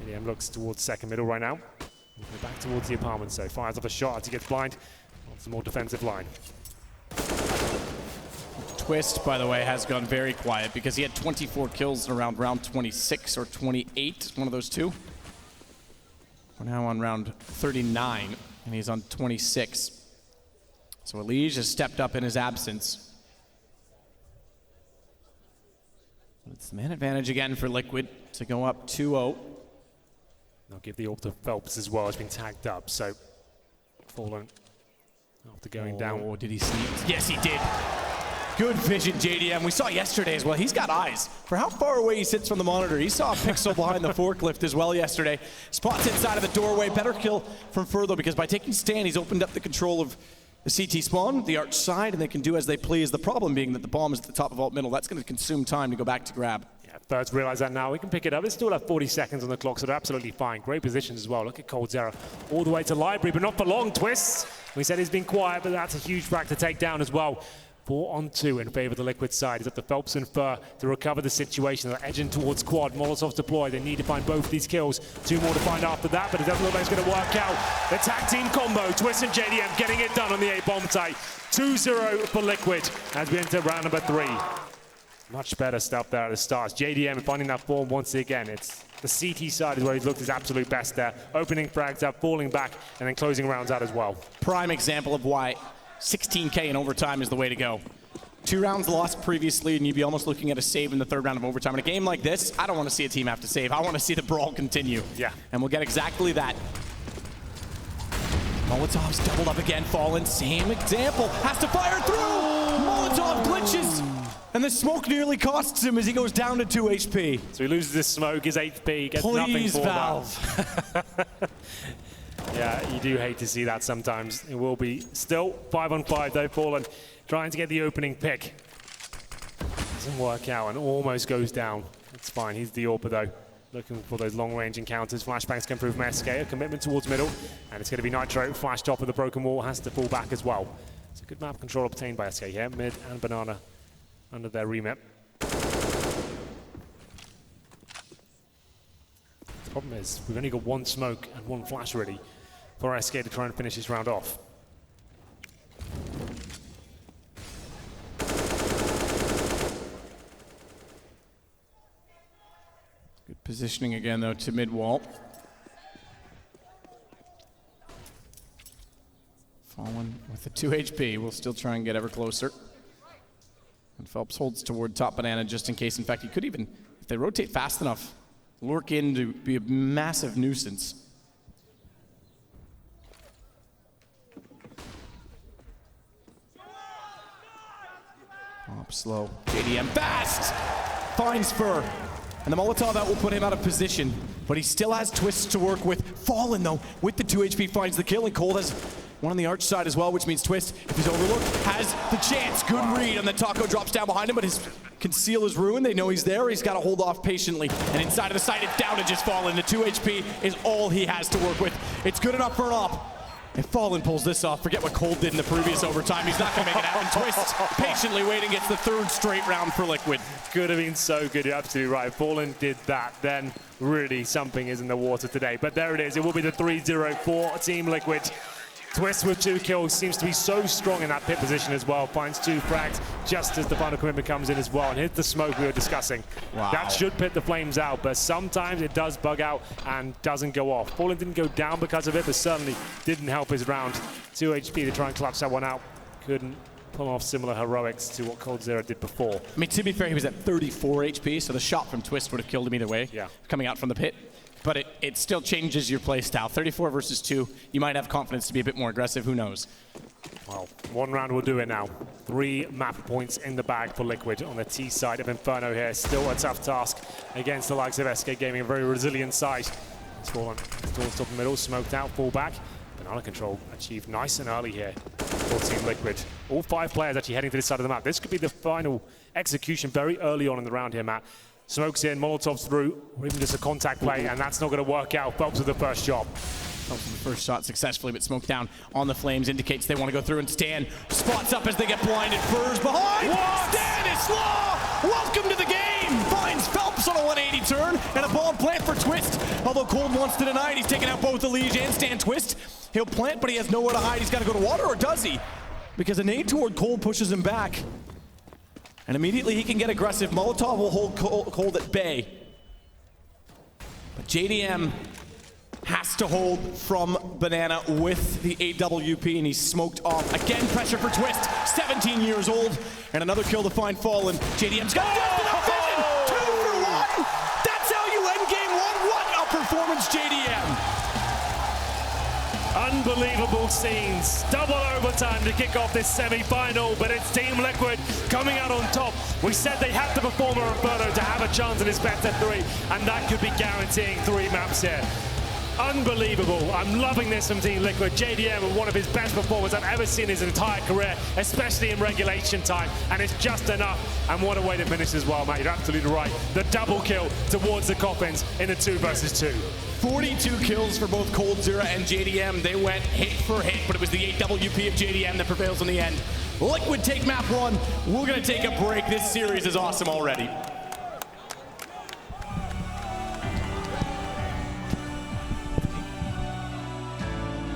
JDM looks towards second middle right now. We'll go back towards the apartment, so fires off a shot as he gets blind. Wants a more defensive line. Twist, by the way, has gone very quiet because he had 24 kills around round 26 or 28, one of those two. We're now on round 39. And he's on 26. So Elige has stepped up in his absence. It's the man advantage again for Liquid to go up 2-0. They'll give the AWP to Phelps as well. It's been tagged up, so Fallen after going down. Oh, did he sneak? Yes, he did. Good vision, JDM. We saw yesterday as well. He's got eyes. For how far away he sits from the monitor, he saw a pixel behind the forklift as well yesterday. Spots inside of the doorway. Better kill from Further because by taking Stan, he's opened up the control of the CT spawn, the arch side, and they can do as they please. The problem being that the bomb is at the top of alt middle. That's going to consume time to go back to grab. Yeah, Birds realize that now. We can pick it up. It's still at 40 seconds on the clock, so they're absolutely fine. Great positions as well. Look at Cold's error. All the way to Library, but not for long. Twists. We said he's been quiet, but that's a huge frag to take down as well. 4-on-2 in favor of the Liquid side. It's up to Phelps and Fur to recover the situation. They're edging towards quad. Molotov's deployed. They need to find both these kills. 2 more to find after that, but it doesn't look like it's going to work out. The tag team combo, Twist and JDM getting it done on the A-bomb site. 2-0 for Liquid as we enter round number 3. Much better stuff there at the start. JDM finding that form once again. It's the CT side is where he's looked his absolute best there. Opening frags up, falling back, and then closing rounds out as well. Prime example of why 16K in overtime is the way to go. 2 rounds lost previously, and you'd be almost looking at a save in the 3rd round of overtime. In a game like this, I don't want to see a team have to save. I want to see the brawl continue. Yeah. And we'll get exactly that. Molotov's doubled up again, Fallen. Same example. Has to fire through! Molotov glitches! And the smoke nearly costs him as he goes down to 2 HP. So he loses his smoke, his HP, gets nothing for Valve. that. Yeah, you do hate to see that sometimes. It will be still 5-on-5 though. Fallen trying to get the opening pick. Doesn't work out and almost goes down. It's fine, he's the AWP though. Looking for those long-range encounters. Flashbangs come through from SK, a commitment towards middle. And it's going to be Nitro, flash top of the broken wall, has to fall back as well. It's a good map control obtained by SK here. Mid and Banana under their remit. The problem is, we've only got 1 smoke and 1 flash ready for SK to try and finish this round off. Good positioning again, though, to mid-wall. Fallen with the 2 HP. We'll still try and get ever closer. And Phelps holds toward top banana just in case. In fact, he could even, if they rotate fast enough, lurk in to be a massive nuisance. Up slow. JDM fast! Finds Fur. And the Molotov out will put him out of position. But he still has Twists to work with. Fallen, though, with the 2 HP finds the kill. And Cold has one on the arch side as well, which means Twist, if he's overlooked, has the chance. Good read, and the Taco drops down behind him, but his conceal is ruined. They know he's there. He's got to hold off patiently. And inside of the site, it's down to just Fallen. The 2 HP is all he has to work with. It's good enough for an op. If Fallen pulls this off, forget what Cold did in the previous overtime. He's not going to make it happen. Twist patiently waiting, gets the third straight round for Liquid. Could have been so good, you're absolutely right. Fallen did that, then really something is in the water today. But there it is, it will be the 3-0 for Team Liquid. Twist with 2 kills, seems to be so strong in that pit position as well. Finds 2 frags just as the final commitment comes in as well. And here's the smoke we were discussing. Wow. That should pit the flames out, but sometimes it does bug out and doesn't go off. Fallen didn't go down because of it, but certainly didn't help his round. 2 HP to try and clutch that one out. Couldn't pull off similar heroics to what coldzera did before. I mean, to be fair, he was at 34 HP, so the shot from Twist would have killed him either way, coming out from the pit. But it still changes your play style. 34 versus 2, you might have confidence to be a bit more aggressive, who knows? Well, 1 round will do it now. 3 map points in the bag for Liquid on the T side of Inferno here. Still a tough task against the likes of SK Gaming, a very resilient side. Storm top middle, smoked out, full back. Banana control achieved nice and early here for Team Liquid. All 5 players actually heading to this side of the map. This could be the final execution very early on in the round here, Matt. Smokes in, Molotovs through, or even just a contact play, and that's not going to work out. Phelps with the first job. Phelps with the first shot successfully, but smoke down on the flames indicates they want to go through, and Stan spots up as they get blinded. Furs behind. What? Stanislaw, welcome to the game. Finds Phelps on a 180 turn, and a bomb plant for Twist. Although Cold wants to deny it, he's taking out both the Liege and Stan Twist. He'll plant, but he has nowhere to hide. He's got to go to water, or does he? Because a nade toward Cold pushes him back. And immediately he can get aggressive. Molotov will hold Cold at bay. But JDM has to hold from Banana with the AWP, and he's smoked off. Again, pressure for Twist, 17 years old. And another kill to find Fallen. JDM's got vision! 2 for 1! That's how you end game 1. What a performance, JDM! Unbelievable scenes. Double overtime to kick off this semi-final, but it's Team Liquid coming out on top. We said they had to perform a Inferno to have a chance in this best of 3, and that could be guaranteeing 3 maps here. Unbelievable. I'm loving this from Team Liquid. JDM with one of his best performances I've ever seen in his entire career, especially in regulation time, and it's just enough. And what a way to finish as well, Matt. You're absolutely right. The double kill towards the coffins in a 2 versus 2. 42 kills for both coldzera and JDM. They went hit for hit, but it was the AWP of JDM that prevails in the end. Liquid take map 1. We're going to take a break. This series is awesome already.